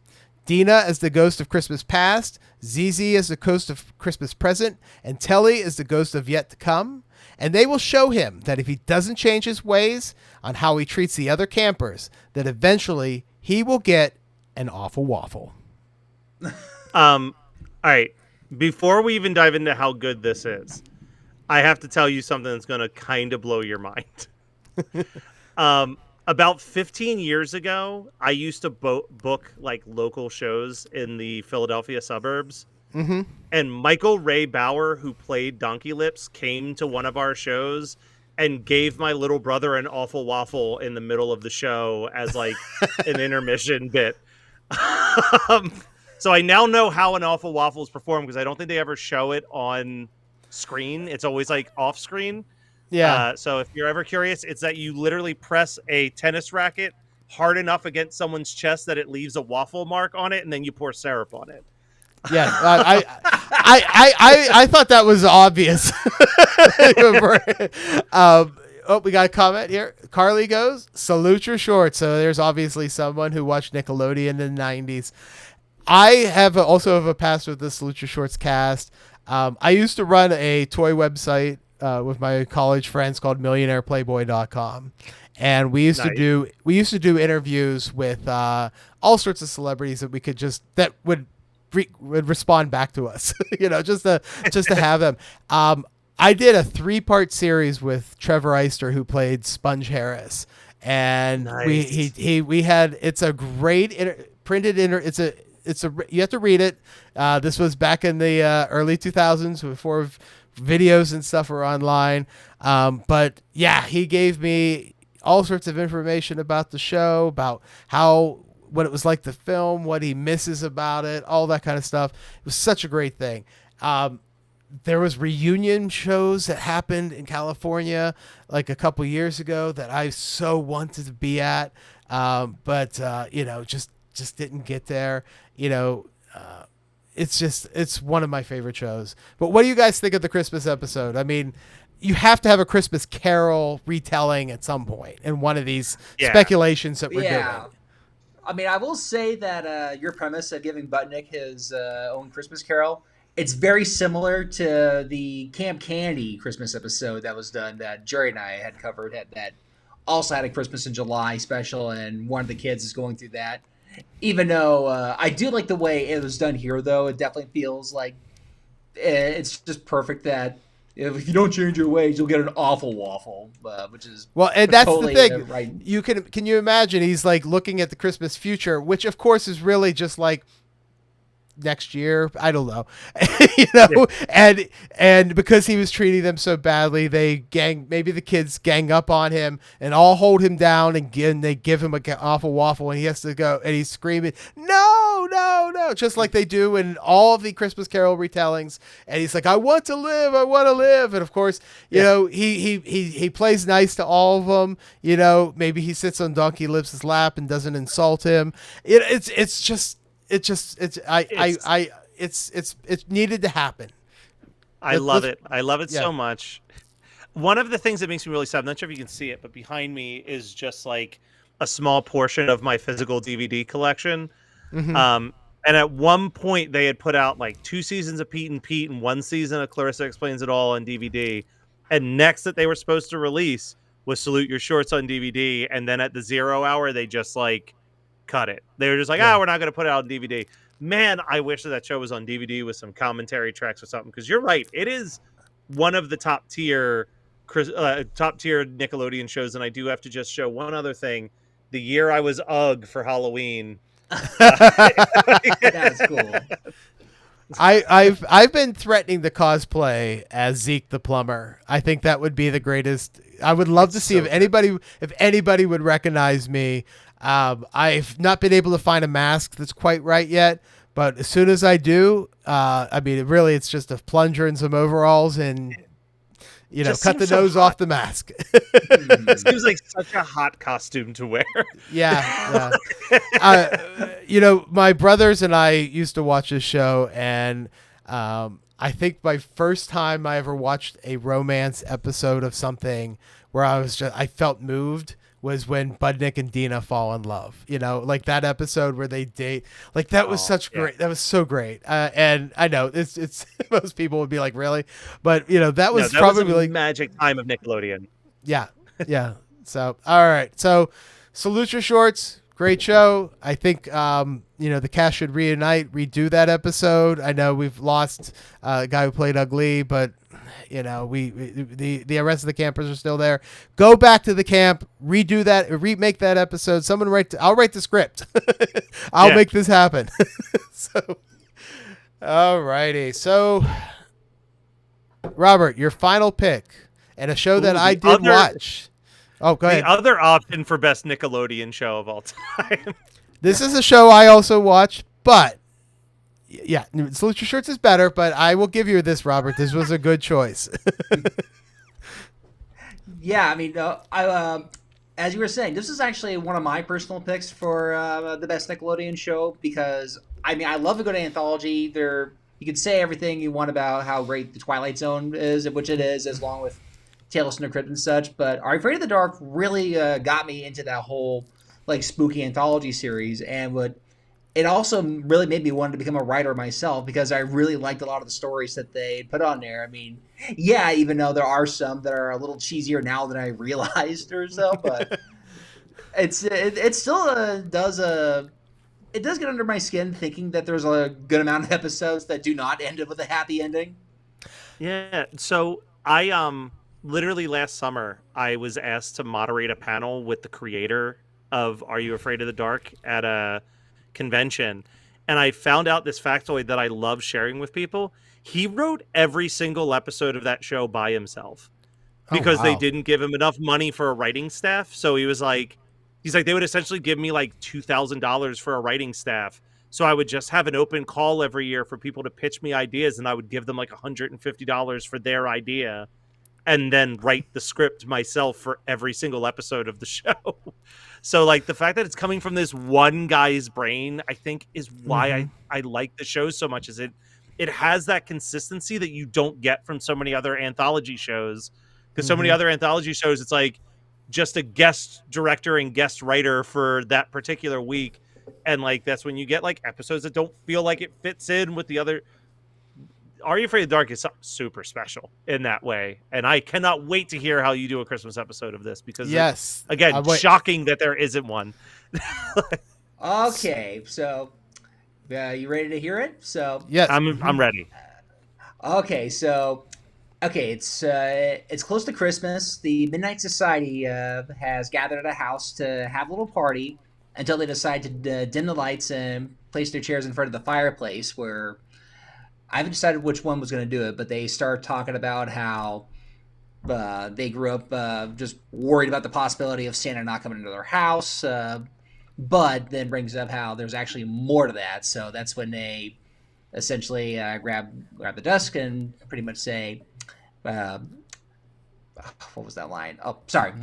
Dina as the ghost of Christmas past, Zizi as the ghost of Christmas present, and Telly as the ghost of yet to come. And they will show him that if he doesn't change his ways on how he treats the other campers, that eventually he will get an awful waffle. All right. Before we even dive into how good this is, I have to tell you something that's going to kind of blow your mind. About 15 years ago, I used to book like local shows in the Philadelphia suburbs. Mm-hmm. And Michael Ray Bauer, who played Donkey Lips, came to one of our shows and gave my little brother an awful waffle in the middle of the show as like an intermission bit. So I now know how an awful waffle is performed, because I don't think they ever show it on screen. It's always like off screen. Yeah. So if you're ever curious, it's that you literally press a tennis racket hard enough against someone's chest that it leaves a waffle mark on it, and then you pour syrup on it. Yeah, I thought that was obvious. We got a comment here. Carly goes, salute your shorts. So there's obviously someone who watched Nickelodeon in the 90s. I also have a past with the Salute Your Shorts cast. I used to run a toy website with my college friends called MillionairePlayboy.com. And we used to do interviews with all sorts of celebrities that would respond back to us, just to have them. I did a 3-part series with Trevor Eister, who played Sponge Harris, and we had, it's a great you have to read it. This was back in the early 2000s before videos and stuff were online. But yeah, he gave me all sorts of information about the show, about what it was like to film, what he misses about it, all that kind of stuff. It was such a great thing. There was reunion shows that happened in California like a couple years ago that I so wanted to be at, but just didn't get there. It's one of my favorite shows. But what do you guys think of the Christmas episode? I mean, you have to have a Christmas Carol retelling at some point in one of these speculations that we're doing. I mean, I will say that your premise of giving Budnick his own Christmas Carol, it's very similar to the Camp Candy Christmas episode that was done that Jerry and I had covered, that also had a Christmas in July special, and one of the kids is going through that. Even though I do like the way it was done here, though, it definitely feels like it's just perfect that if you don't change your ways, you'll get an awful waffle, which is and that's totally the thing. Right. You can you imagine? He's like looking at the Christmas future, which of course is really just like next year. I don't know, and because he was treating them so badly, maybe the kids gang up on him and all hold him down, and they give him an awful waffle, and he has to go, and he's screaming, no, no, just like they do in all of the Christmas Carol retellings. And he's like, I want to live. And of course, you know, he plays nice to all of them. You know, maybe he sits on Donkey Lips's lap and doesn't insult him. It needed to happen. I love it. I love it so much. One of the things that makes me really sad, I'm not sure if you can see it, but behind me is just like a small portion of my physical DVD collection. And at one point they had put out like 2 seasons of Pete and Pete and 1 season of Clarissa Explains It All on DVD. And next that they were supposed to release was Salute Your Shorts on DVD. And then at the 0 hour, they just like cut it. They were just like, we're not going to put it out on DVD. Man, I wish that show was on DVD with some commentary tracks or something. Because you're right. It is one of the top tier Nickelodeon shows. And I do have to just show one other thing. The year I was UGG for Halloween. That's cool. I've been threatening to cosplay as Zeke the plumber. I think that would be the greatest. I would love to see if anybody would recognize me. I've not been able to find a mask that's quite right yet, but as soon as I do, I mean, it's just a plunger and some overalls and, you know, cut the nose off the mask. It seems like such a hot costume to wear. Yeah. You know, my brothers and I used to watch this show, and I think my first time I ever watched a romance episode of something where I felt moved was when Budnick and Dina fall in love. You know, like that episode where they date. Like that was great. That was so great. And I know it's most people would be like, really, but you know that was probably like magic time of Nickelodeon. Yeah. So all right. So Salute Your Shorts. Great show. I think, you know, the cast should redo that episode. I know we've lost a guy who played Ugly, but, you know, the rest of the campers are still there. Go back to the camp, redo that, remake that episode. I'll write the script. I'll make this happen. So, all righty. So, Robert, your final pick and a show that I did watch. Oh, go ahead. The other option for best Nickelodeon show of all time. This is a show I also watched, but yeah, Salute Your Shorts is better, but I will give you this, Robert. This was a good choice. Yeah, I mean, as you were saying, this is actually one of my personal picks for the best Nickelodeon show because, I mean, I love a good anthology. You can say everything you want about how great The Twilight Zone is, which it is, as long with Tales from the Crypt and such, but Are You Afraid of the Dark really got me into that whole like spooky anthology series, and it also really made me want to become a writer myself because I really liked a lot of the stories that they put on there. I mean, yeah, even though there are some that are a little cheesier now than I realized or so, but it still does get under my skin thinking that there's a good amount of episodes that do not end up with a happy ending. Yeah, so I literally last summer, I was asked to moderate a panel with the creator of Are You Afraid of the Dark at a convention. And I found out this factoid that I love sharing with people. He wrote every single episode of that show by himself because they didn't give him enough money for a writing staff. So he's like, they would essentially give me like $2,000 for a writing staff. So I would just have an open call every year for people to pitch me ideas, and I would give them like $150 for their idea. And then write the script myself for every single episode of the show. So, like, the fact that it's coming from this one guy's brain, I think, is why I like the show so much. Is it has that consistency that you don't get from so many other anthology shows. Because so many other anthology shows, it's like just a guest director and guest writer for that particular week. And, like, that's when you get, like, episodes that don't feel like it fits in with the other. Are You Afraid of the Dark is something super special in that way. And I cannot wait to hear how you do a Christmas episode of this because, again, shocking that there isn't one. Okay, so you ready to hear it? So yes, I'm ready. It's close to Christmas. The Midnight Society has gathered at a house to have a little party until they decide to dim the lights and place their chairs in front of the fireplace where I haven't decided which one was going to do it, but they start talking about how they grew up just worried about the possibility of Santa not coming into their house. but then brings up how there's actually more to that. So that's when they essentially grab the desk and pretty much say, uh, what was that line? Oh, sorry.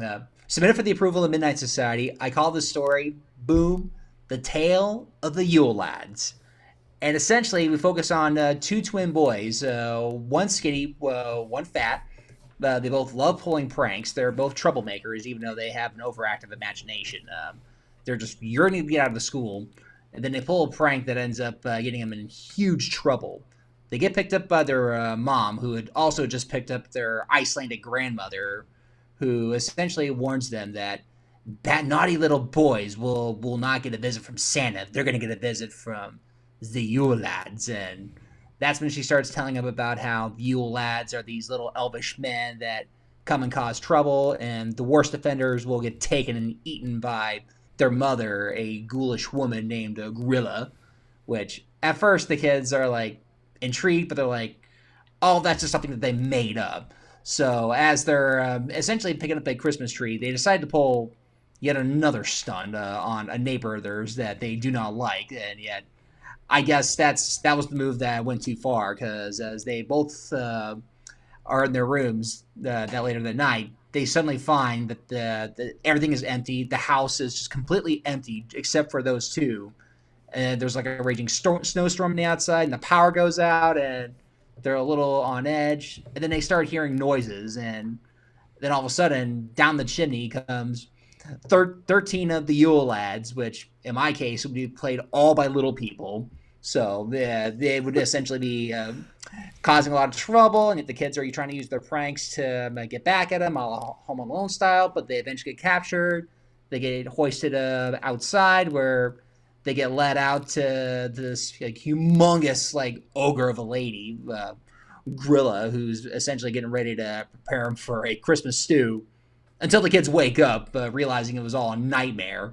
Submitted for the approval of Midnight Society. I call this story, boom, The Tale of the Yule Lads. And essentially, we focus on two twin boys, one skinny, one fat. They both love pulling pranks. They're both troublemakers, even though they have an overactive imagination. They're just yearning to get out of the school. And then they pull a prank that ends up getting them in huge trouble. They get picked up by their mom, who had also just picked up their Icelandic grandmother, who essentially warns them that naughty little boys will not get a visit from Santa. They're going to get a visit from the Yule Lads. And that's when she starts telling them about how the Yule Lads are these little elvish men that come and cause trouble, and the worst offenders will get taken and eaten by their mother, a ghoulish woman named Grilla, which at first the kids are like intrigued, but they're like, oh, that's just something that they made up. So as they're essentially picking up a Christmas tree, they decide to pull yet another stunt on a neighbor of theirs that they do not like, and yet I guess that was the move that went too far, because as they both are in their rooms that later that night, they suddenly find that the everything is empty. The house is just completely empty except for those two. And there's like a raging snowstorm on the outside, and the power goes out, and they're a little on edge. And then they start hearing noises, and then all of a sudden, down the chimney comes 13 of the Yule Lads, which in my case would be played all by little people. So they would essentially be causing a lot of trouble, and if the kids are trying to use their pranks to get back at them, all Home Alone style, but they eventually get captured. They get hoisted outside, where they get led out to this like humongous like ogre of a lady, Grilla, who's essentially getting ready to prepare them for a Christmas stew, until the kids wake up, realizing it was all a nightmare,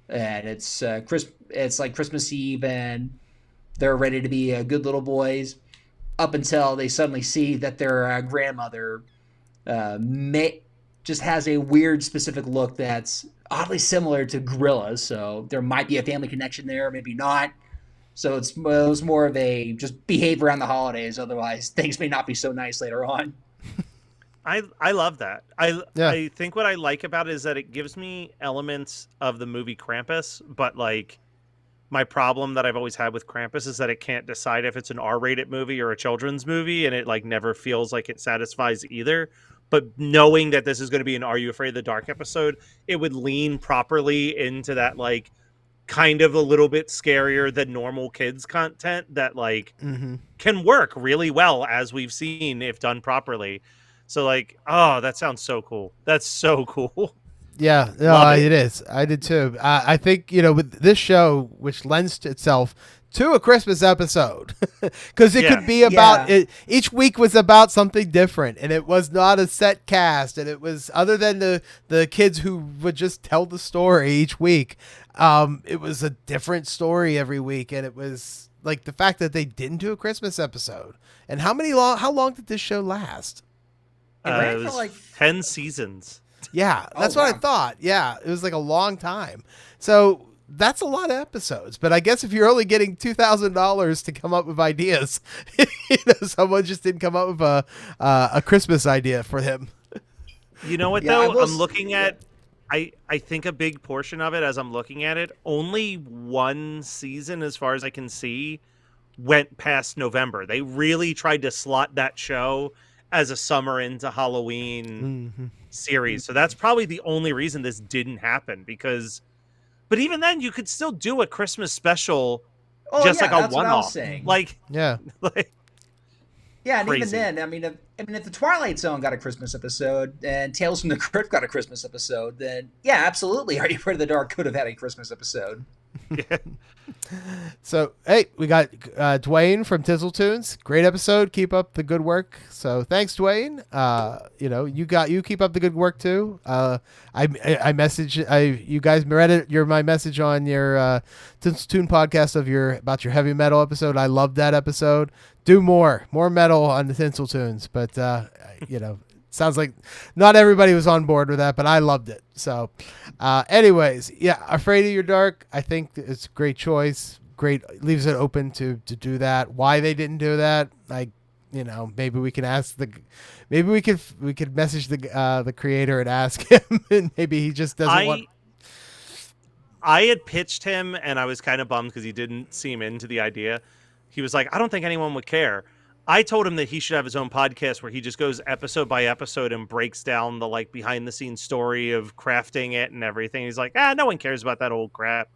and it's like Christmas Eve, and they're ready to be good little boys, up until they suddenly see that their grandmother just has a weird specific look that's oddly similar to Grilla's, so there might be a family connection there, maybe not. So it was more of a just behave around the holidays, otherwise things may not be so nice later on. I love that. I think what I like about it is that it gives me elements of the movie Krampus, but like my problem that I've always had with Krampus is that it can't decide if it's an R-rated movie or a children's movie, and it like never feels like it satisfies either. But knowing that this is going to be an Are You Afraid of the Dark episode, it would lean properly into that like kind of a little bit scarier than normal kids content that like can work really well, as we've seen if done properly. So like, oh, that sounds so cool. That's so cool. Yeah, no, it is. I did too. I think, with this show, which lends itself to a Christmas episode, because it could be about it. Each week was about something different, and it was not a set cast, and it was, other than the kids who would just tell the story each week, it was a different story every week, and it was like the fact that they didn't do a Christmas episode. And how long did this show last? It ran for like 10 seasons. Yeah, that's what I thought. Yeah, it was like a long time. So that's a lot of episodes. But I guess if you're only getting $2,000 to come up with ideas, someone just didn't come up with a Christmas idea for him. You know what, though? I'm looking at, I think a big portion of it, as I'm looking at it, only one season, as far as I can see, went past November. They really tried to slot that show as a summer into Halloween series. So that's probably the only reason this didn't happen, but even then you could still do a Christmas special, like a one-off. Like, yeah. Yeah, and crazy. even then, I mean, if the Twilight Zone got a Christmas episode and Tales from the Crypt got a Christmas episode, then yeah, absolutely, Are You Afraid of the Dark could have had a Christmas episode. Yeah. So, hey, we got Dwayne from Tizzle Tunes. Great episode. Keep up the good work. So, thanks, Dwayne. You keep up the good work too. I message you guys read my message on your Tizzle Tune podcast about your heavy metal episode. I loved that episode. Do more metal on the Tinsel Tunes, but sounds like not everybody was on board with that, but I loved it. So, anyways, yeah, Afraid of Your Dark. I think it's a great choice. Great, leaves it open to do that. Why they didn't do that, maybe we can ask maybe we could message the creator and ask him, and maybe he just doesn't want. I had pitched him, and I was kind of bummed because he didn't seem into the idea. He was like, I don't think anyone would care. I told him that he should have his own podcast where he just goes episode by episode and breaks down the like behind the scenes story of crafting it and everything. He's like, no one cares about that old crap.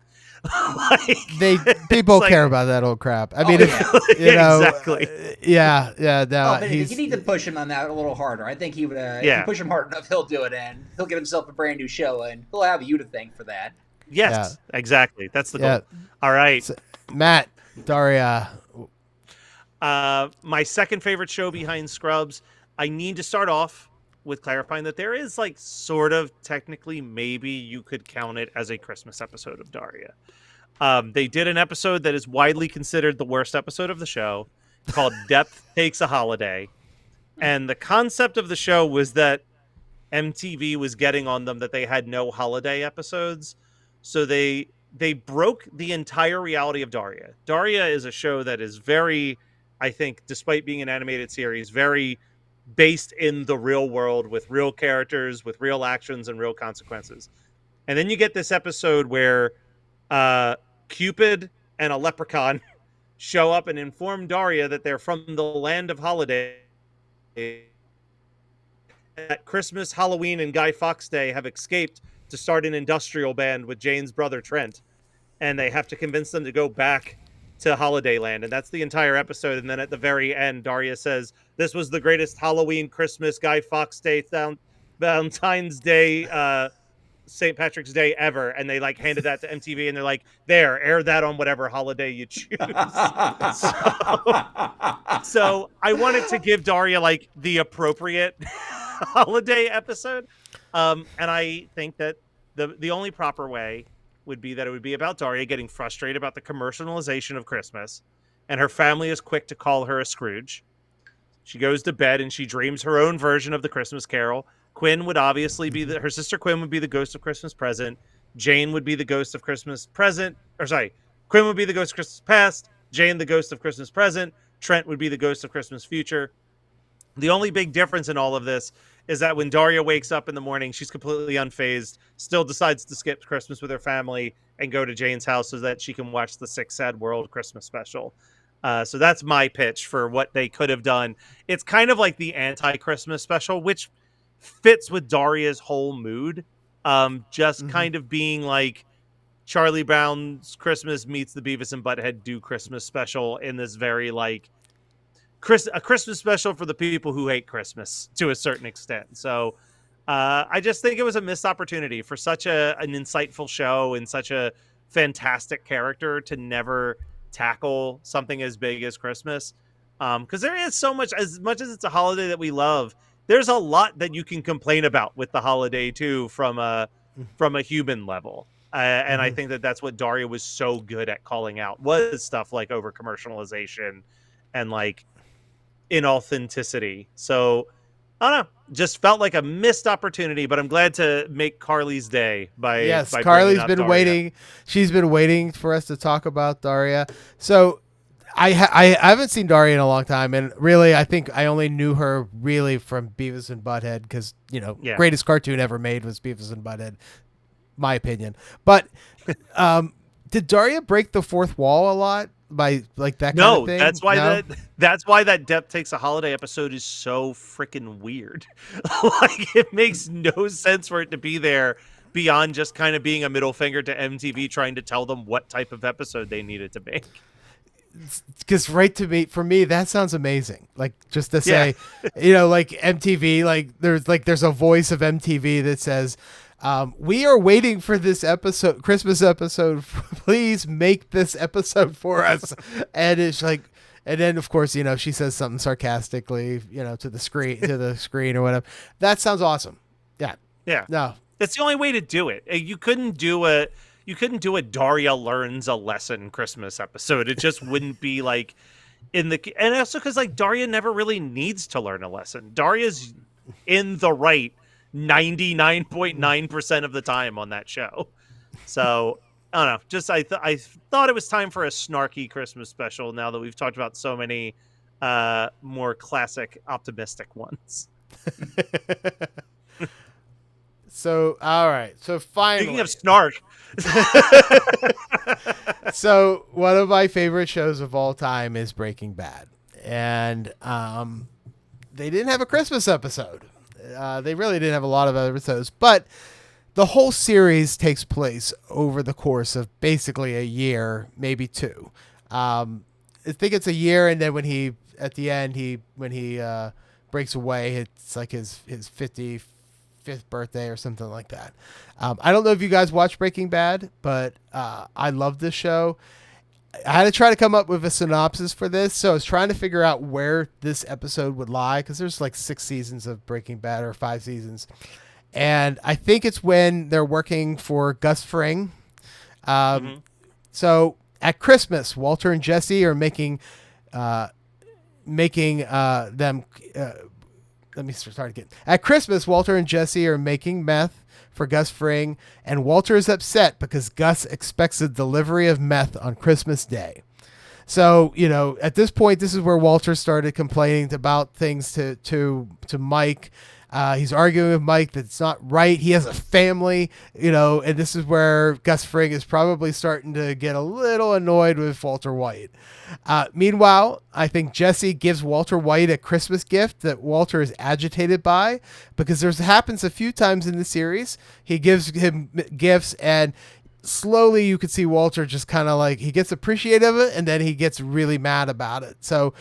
People care about that old crap. I mean, exactly. Yeah. No, you need to push him on that a little harder. I think he would. If you push him hard enough, he'll do it, and he'll get himself a brand new show, and he'll have you to thank for that. Yes, exactly. That's the goal. All right, so, Matt, Daria. My second favorite show behind Scrubs. I need to start off with clarifying that there is like sort of technically maybe you could count it as a Christmas episode of Daria. They did an episode that is widely considered the worst episode of the show called Depth Takes a Holiday. And the concept of the show was that MTV was getting on them that they had no holiday episodes. So they broke the entire reality of Daria. Daria is a show that is very, I think, despite being an animated series, very based in the real world with real characters, with real actions and real consequences. And then you get this episode where Cupid and a leprechaun show up and inform Daria that they're from the land of holiday. At Christmas, Halloween, and Guy Fawkes Day have escaped to start an industrial band with Jane's brother Trent. And they have to convince them to go back to Holiday Land. And that's the entire episode. And then at the very end, Daria says, this was the greatest Halloween, Christmas, Guy Fawkes Day, Valentine's Day, St. Patrick's Day ever. And they like handed that to MTV and they're like, there, air that on whatever holiday you choose. So I wanted to give Daria like the appropriate holiday episode. And I think that the only proper way would be that it would be about Daria getting frustrated about the commercialization of Christmas, and her family is quick to call her a Scrooge. She goes to bed and she dreams her own version of the Christmas Carol. Quinn would obviously be her sister Quinn would be the ghost of Christmas present. Jane would be the ghost of Christmas present. Quinn would be the ghost of Christmas past. Jane, the ghost of Christmas present. Trent would be the ghost of Christmas future. The only big difference in all of this is that when Daria wakes up in the morning, she's completely unfazed, still decides to skip Christmas with her family and go to Jane's house so that she can watch the Sick Sad World Christmas special. So that's my pitch for what they could have done. It's kind of like the anti-Christmas special, which fits with Daria's whole mood. Kind of being like Charlie Brown's Christmas meets the Beavis and Butthead Do Christmas special in this very like a Christmas special for the people who hate Christmas to a certain extent. So I just think it was a missed opportunity for such an insightful show and such a fantastic character to never tackle something as big as Christmas. Because there is so much as it's a holiday that we love, there's a lot that you can complain about with the holiday too from a human level. And I think that that's what Daria was so good at calling out, was stuff like over commercialization and like inauthenticity. So I don't know, just felt like a missed opportunity, but I'm glad to make Carly's day by Carly's been Daria. waiting. She's been waiting for us to talk about Daria. So I haven't seen Daria in a long time, and really I think I only knew her really from Beavis and Butthead because greatest cartoon ever made was Beavis and Butthead, my opinion. But did Daria break the fourth wall a lot by like that kind of thing? That's why that Depth Takes a Holiday episode is so freaking weird. Like it makes no sense for it to be there beyond just kind of being a middle finger to MTV trying to tell them what type of episode they needed to make. Because for me that sounds amazing. Like just to say, like MTV, like there's a voice of MTV that says, we are waiting for this episode, Christmas episode. Please make this episode for us. And it's like, and then of course, she says something sarcastically, to the screen or whatever. That sounds awesome. Yeah. Yeah. No, that's the only way to do it. You couldn't do a Daria learns a lesson Christmas episode. It just wouldn't be like and also because like Daria never really needs to learn a lesson. Daria's in the right 99.9% of the time on that show. So I don't know. Just I thought it was time for a snarky Christmas special. Now that we've talked about so many more classic, optimistic ones. So, all right. So finally, Speaking of snark, so one of my favorite shows of all time is Breaking Bad, and they didn't have a Christmas episode. They really didn't have a lot of episodes, but the whole series takes place over the course of basically a year, maybe two. I think it's a year, and then when he breaks away, it's like his 55th birthday or something like that. I don't know if you guys watch Breaking Bad, but I love this show. I had to try to come up with a synopsis for this, so I was trying to figure out where this episode would lie, because there's like 6 seasons of Breaking Bad, or 5 seasons. And I think it's when they're working for Gus Fring. So at Christmas, Walter and Jesse are making them. Let me start again. At Christmas, Walter and Jesse are making meth for Gus Fring, and Walter is upset because Gus expects a delivery of meth on Christmas Day. So, at this point, this is where Walter started complaining about things to Mike. He's arguing with Mike that it's not right. He has a family, and this is where Gus Fring is probably starting to get a little annoyed with Walter White. Meanwhile, I think Jesse gives Walter White a Christmas gift that Walter is agitated by, because happens a few times in the series. He gives him gifts, and slowly you could see Walter just kind of like, he gets appreciative of it, and then he gets really mad about it. So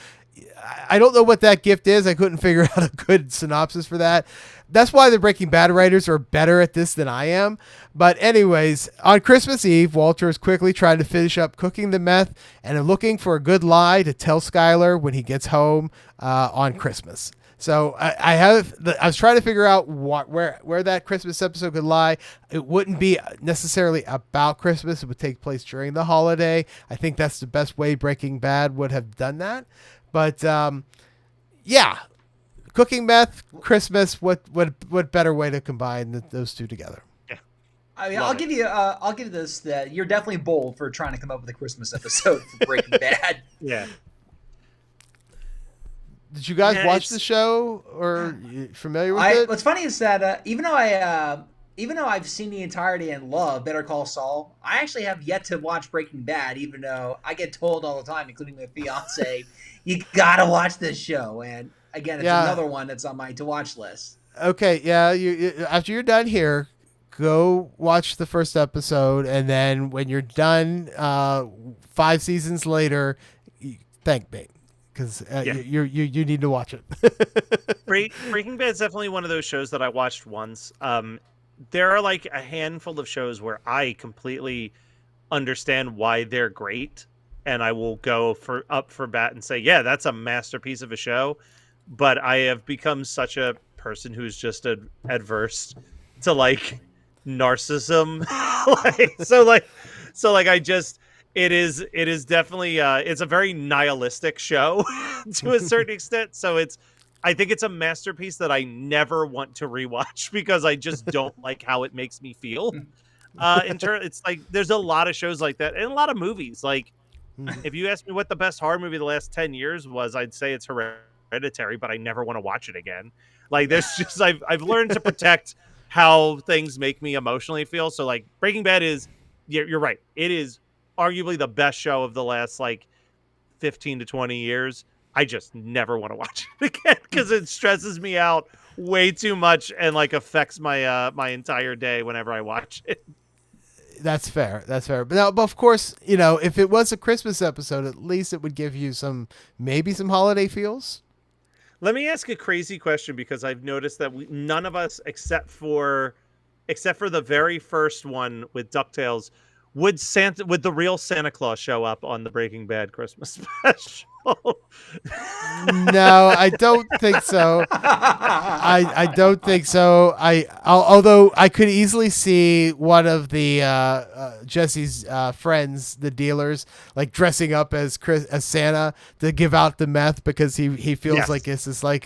I don't know what that gift is. I couldn't figure out a good synopsis for that. That's why the Breaking Bad writers are better at this than I am. But anyways, on Christmas Eve, Walter is quickly trying to finish up cooking the meth and looking for a good lie to tell Skyler when he gets home on Christmas. So I was trying to figure out where that Christmas episode could lie. It wouldn't be necessarily about Christmas. It would take place during the holiday. I think that's the best way Breaking Bad would have done that. But yeah, cooking meth, Christmas. What better way to combine those two together? Yeah, I mean, I'll give you this, that you're definitely bold for trying to come up with a Christmas episode for Breaking Bad. Yeah. Did you guys watch the show, or you familiar with it? What's funny is that even though I've seen the entirety and love Better Call Saul, I actually have yet to watch Breaking Bad, even though I get told all the time, including my fiance, you gotta watch this show. And again, it's another one that's on my to-watch list. Okay, yeah. You after you're done here, go watch the first episode, and then when you're done, 5 seasons later, thank me, because you need to watch it. Breaking Bad is definitely one of those shows that I watched once. There are like a handful of shows where I completely understand why they're great, and I will go up for bat and say, yeah, that's a masterpiece of a show. But I have become such a person who's just adverse to like narcissism. It is definitely it's a very nihilistic show to a certain extent. So I think it's a masterpiece that I never want to rewatch because I just don't like how it makes me feel. It's like there's a lot of shows like that and a lot of movies. Like if you ask me what the best horror movie of the last 10 years was, I'd say it's Hereditary, but I never want to watch it again. Like there's just I've learned to protect how things make me emotionally feel. So like Breaking Bad is, you're right. It is arguably the best show of the last like 15 to 20 years. I just never want to watch it again because it stresses me out way too much and like affects my my entire day whenever I watch it. That's fair. But of course, if it was a Christmas episode, at least it would give you maybe some holiday feels. Let me ask a crazy question, because I've noticed that none of us, except for the very first one with DuckTales, would the real Santa Claus show up on the Breaking Bad Christmas special? No, I don't think so. I don't think so. Although I could easily see one of the Jesse's friends, the dealers, like dressing up as Santa to give out the meth because he feels Yes. like this is like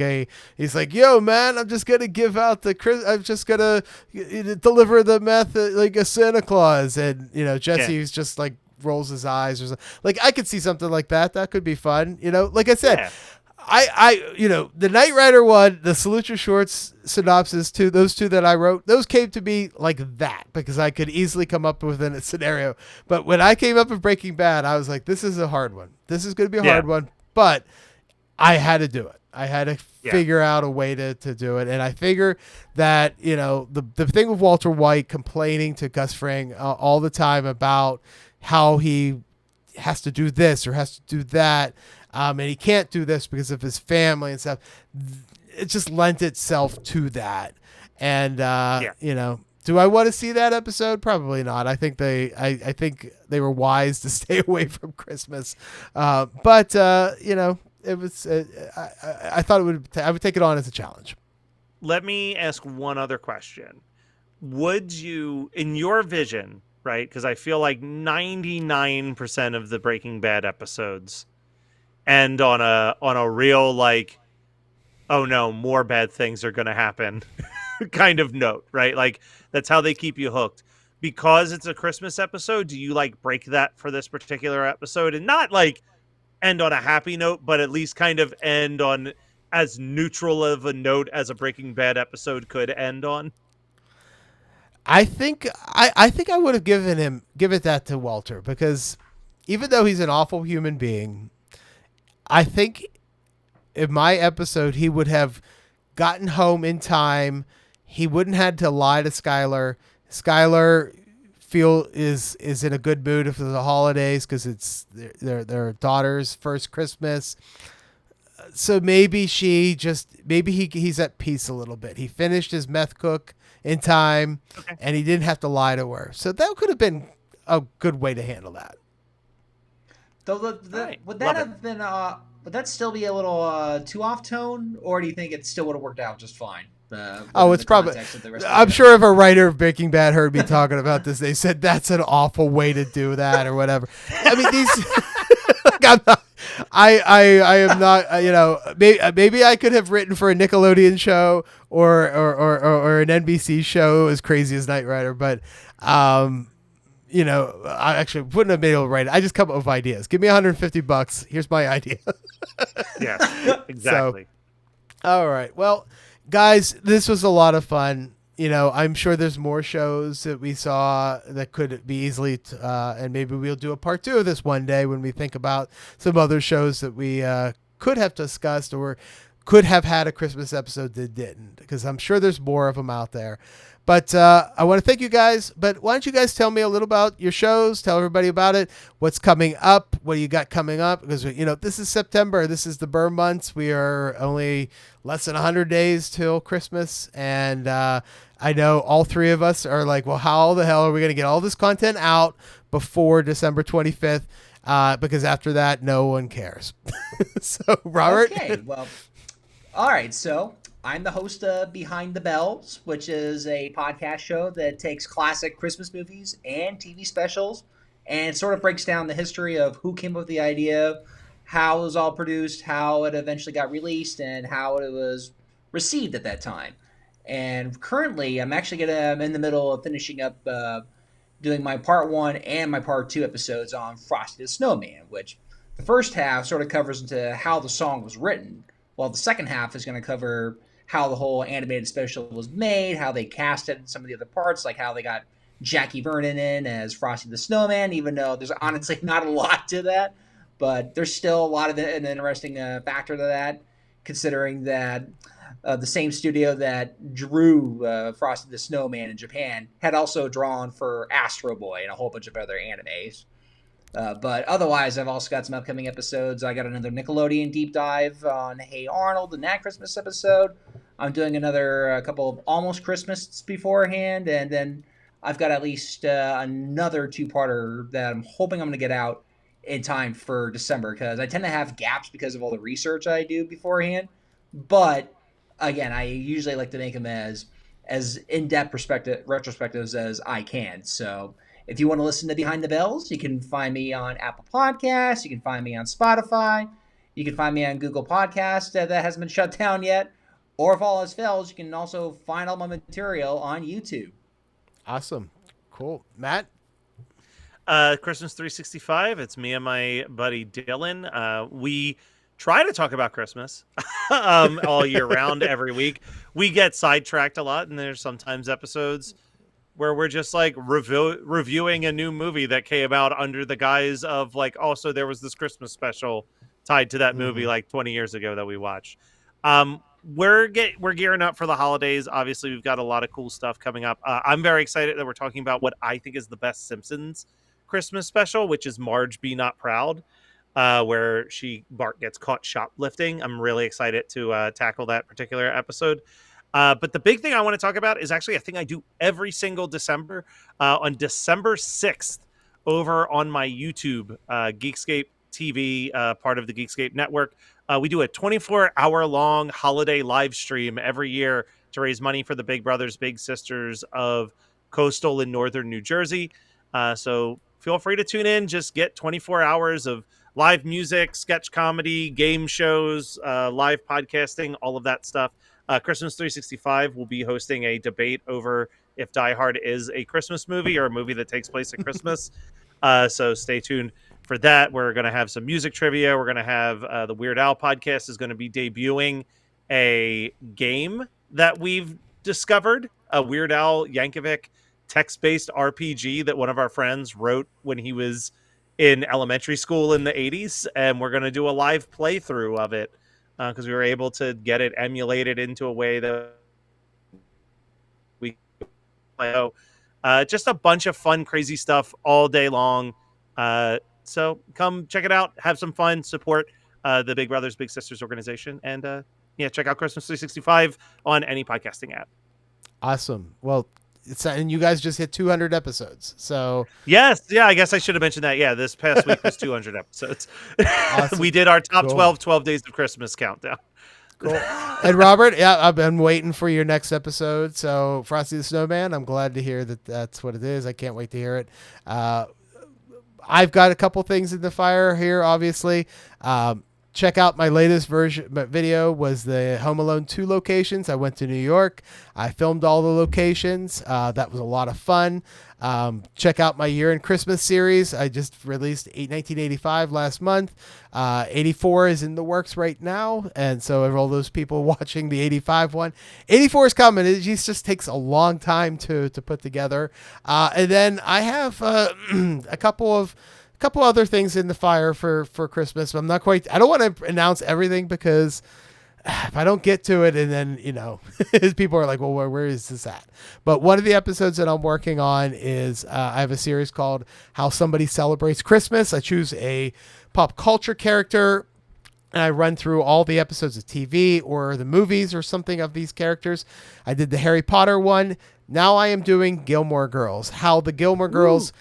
he's like, yo man, I'm just gonna give out I'm just gonna deliver the meth like a Santa Claus, and Jesse's just like rolls his eyes or something. Like I could see something like that. That could be fun. Like I said. Yeah. The Knight Rider one, the Salute Your Shorts synopsis, those two that I wrote, those came to me like that because I could easily come up with a scenario. But when I came up with Breaking Bad, I was like, this is a hard one. This is going to be a hard one, but I had to do it. I had to figure out a way to do it. And I figure that, the thing with Walter White complaining to Gus Fring all the time about how he has to do this or has to do that, and he can't do this because of his family and stuff. It just lent itself to that. And, do I want to see that episode? Probably not. I think I think they were wise to stay away from Christmas. But it was, I thought I would take it on as a challenge. Let me ask one other question. Would you, in your vision, right? Because I feel like 99% of the Breaking Bad episodes end on a real like, oh no, more bad things are going to happen kind of note, right? Like that's how they keep you hooked. Because it's a Christmas episode, do you like break that for this particular episode and not like end on a happy note, but at least kind of end on as neutral of a note as a Breaking Bad episode could end on? I think I would have given that to Walter because even though he's an awful human being, I think in my episode he would have gotten home in time. He wouldn't had to lie to Skylar. Skylar is in a good mood for the holidays because it's their daughter's first Christmas. So maybe he's at peace a little bit. He finished his meth cook in time, and he didn't have to lie to her. So that could have been a good way to handle that. Though would that have been? Would that still be a little too off tone, or do you think it still would have worked out just fine? It's probably. I'm sure if a writer of Breaking Bad heard me talking about this, they said that's an awful way to do that or whatever. I mean, these. I am not. Maybe I could have written for a Nickelodeon show or an NBC show as crazy as Knight Rider, but I actually wouldn't have been able to write it. I just come up with ideas. Give me $150. Here's my idea. Yeah, exactly. So, all right. Well, guys, this was a lot of fun. I'm sure there's more shows that we saw that could be easily, and maybe we'll do a part 2 of this one day when we think about some other shows that we could have discussed or could have had a Christmas episode that didn't, because I'm sure there's more of them out there. But I want to thank you guys. But why don't you guys tell me a little about your shows? Tell everybody about it. What's coming up? What do you got coming up? Because, this is September. This is the burn months. We are only less than 100 days till Christmas. And I know all three of us are like, well, how the hell are we going to get all this content out before December 25th? Because after that, no one cares. So, Robert? Okay, well, all right. So I'm the host of Behind the Bells, which is a podcast show that takes classic Christmas movies and TV specials and sort of breaks down the history of who came up with the idea, how it was all produced, how it eventually got released, and how it was received at that time. And currently, I'm in the middle of finishing up doing my part 1 and my part 2 episodes on Frosty the Snowman, which the first half sort of covers into how the song was written, while the second half is going to cover how the whole animated special was made, how they cast it, and some of the other parts, like how they got Jackie Vernon in as Frosty the Snowman, even though there's honestly not a lot to that. But there's still a lot of an interesting factor to that, considering that the same studio that drew Frosty the Snowman in Japan had also drawn for Astro Boy and a whole bunch of other animes. But otherwise, I've also got some upcoming episodes. I got another Nickelodeon deep dive on Hey Arnold, the Nat Christmas episode. I'm doing another couple of Almost Christmas beforehand, and then I've got at least another 2-parter that I'm hoping I'm going to get out in time for December, because I tend to have gaps because of all the research I do beforehand. But again, I usually like to make them as in-depth retrospectives as I can. So if you want to listen to Behind the Bells, you can find me on Apple Podcasts. You can find me on Spotify. You can find me on Google Podcasts that hasn't been shut down yet. Or if all else fails, you can also find all my material on YouTube. Awesome. Cool. Matt? Christmas 365. It's me and my buddy Dylan. We try to talk about Christmas all year round, every week. We get sidetracked a lot, and there's sometimes episodes where we're just like reviewing a new movie that came out under the guise of like, also there was this Christmas special tied to that movie like 20 years ago that we watched. We're gearing up for the holidays. Obviously, we've got a lot of cool stuff coming up. I'm very excited that we're talking about what I think is the best Simpsons Christmas special, which is Marge Be Not Proud, where Bart gets caught shoplifting. I'm really excited to tackle that particular episode. But the big thing I want to talk about is actually a thing I do every single December. On December 6th, over on my YouTube, Geekscape TV, part of the Geekscape network, we do a 24-hour-long holiday live stream every year to raise money for the Big Brothers Big Sisters of coastal and northern New Jersey. So feel free to tune in. Just get 24 hours of live music, sketch comedy, game shows, live podcasting, all of that stuff. Christmas 365 will be hosting a debate over if Die Hard is a Christmas movie or a movie that takes place at Christmas. So stay tuned for that. We're going to have some music trivia. We're going to have the Weird Al podcast is going to be debuting a game that we've discovered, a Weird Al Yankovic text-based RPG that one of our friends wrote when he was in elementary school in the 80s. And we're going to do a live playthrough of it because we were able to get it emulated into a way that we play. Just a bunch of fun, crazy stuff all day long. So come check it out, have some fun, support the Big Brothers Big Sisters organization, and check out Christmas 365 on any podcasting app. Awesome. Well, and you guys just hit 200 episodes. So yes, I guess I should have mentioned that. Yeah, this past week was 200 episodes. Awesome. We did our top 12 days of Christmas countdown. Cool. And Robert, yeah, I've been waiting for your next episode. So Frosty the Snowman, I'm glad to hear that that's what it is. I can't wait to hear it. I've got a couple things in the fire here, obviously. Check out my latest video was the Home Alone 2 locations. I went to New York. I filmed all the locations. That was a lot of fun. Check out my Year in Christmas series. I just released 1985 last month. 84 is in the works right now. And so all those people watching the 85 one, 84 is coming. It just takes a long time to put together. And then I have a couple other things in the fire for Christmas. I don't want to announce everything because if I don't get to it and then, people are like, well, where is this at? But one of the episodes that I'm working on is I have a series called How Somebody Celebrates Christmas. I choose a pop culture character and I run through all the episodes of TV or the movies or something of these characters. I did the Harry Potter one. Now I am doing Gilmore Girls, how the Gilmore Girls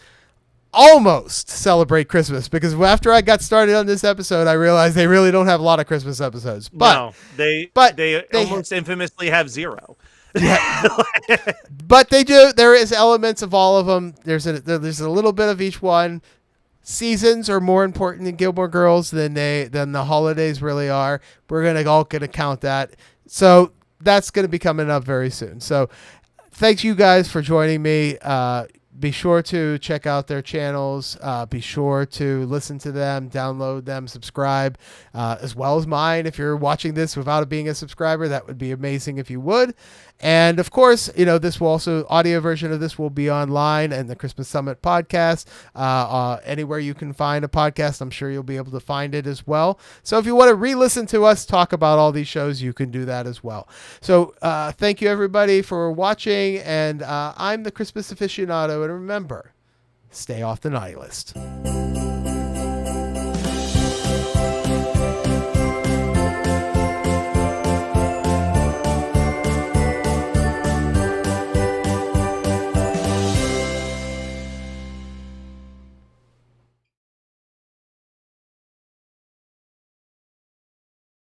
almost celebrate Christmas, because after I got started on this episode, I realized they really don't have a lot of Christmas episodes. But they almost infamously have zero. Yeah. But they do. There is elements of all of them. There's a little bit of each one. Seasons are more important in Gilmore Girls than the holidays really are. We're all gonna count that. So that's gonna be coming up very soon. So thanks you guys for joining me. Be sure to check out their channels. Be sure to listen to them, download them, subscribe, as well as mine. If you're watching this without being a subscriber, that would be amazing if you would. And of course, this will also, audio version of this will be online and the Christmas Summit podcast. Anywhere you can find a podcast, I'm sure you'll be able to find it as well. So if you want to re-listen to us talk about all these shows, you can do that as well. So thank you everybody for watching. And I'm the Christmas aficionado. And remember, stay off the naughty list.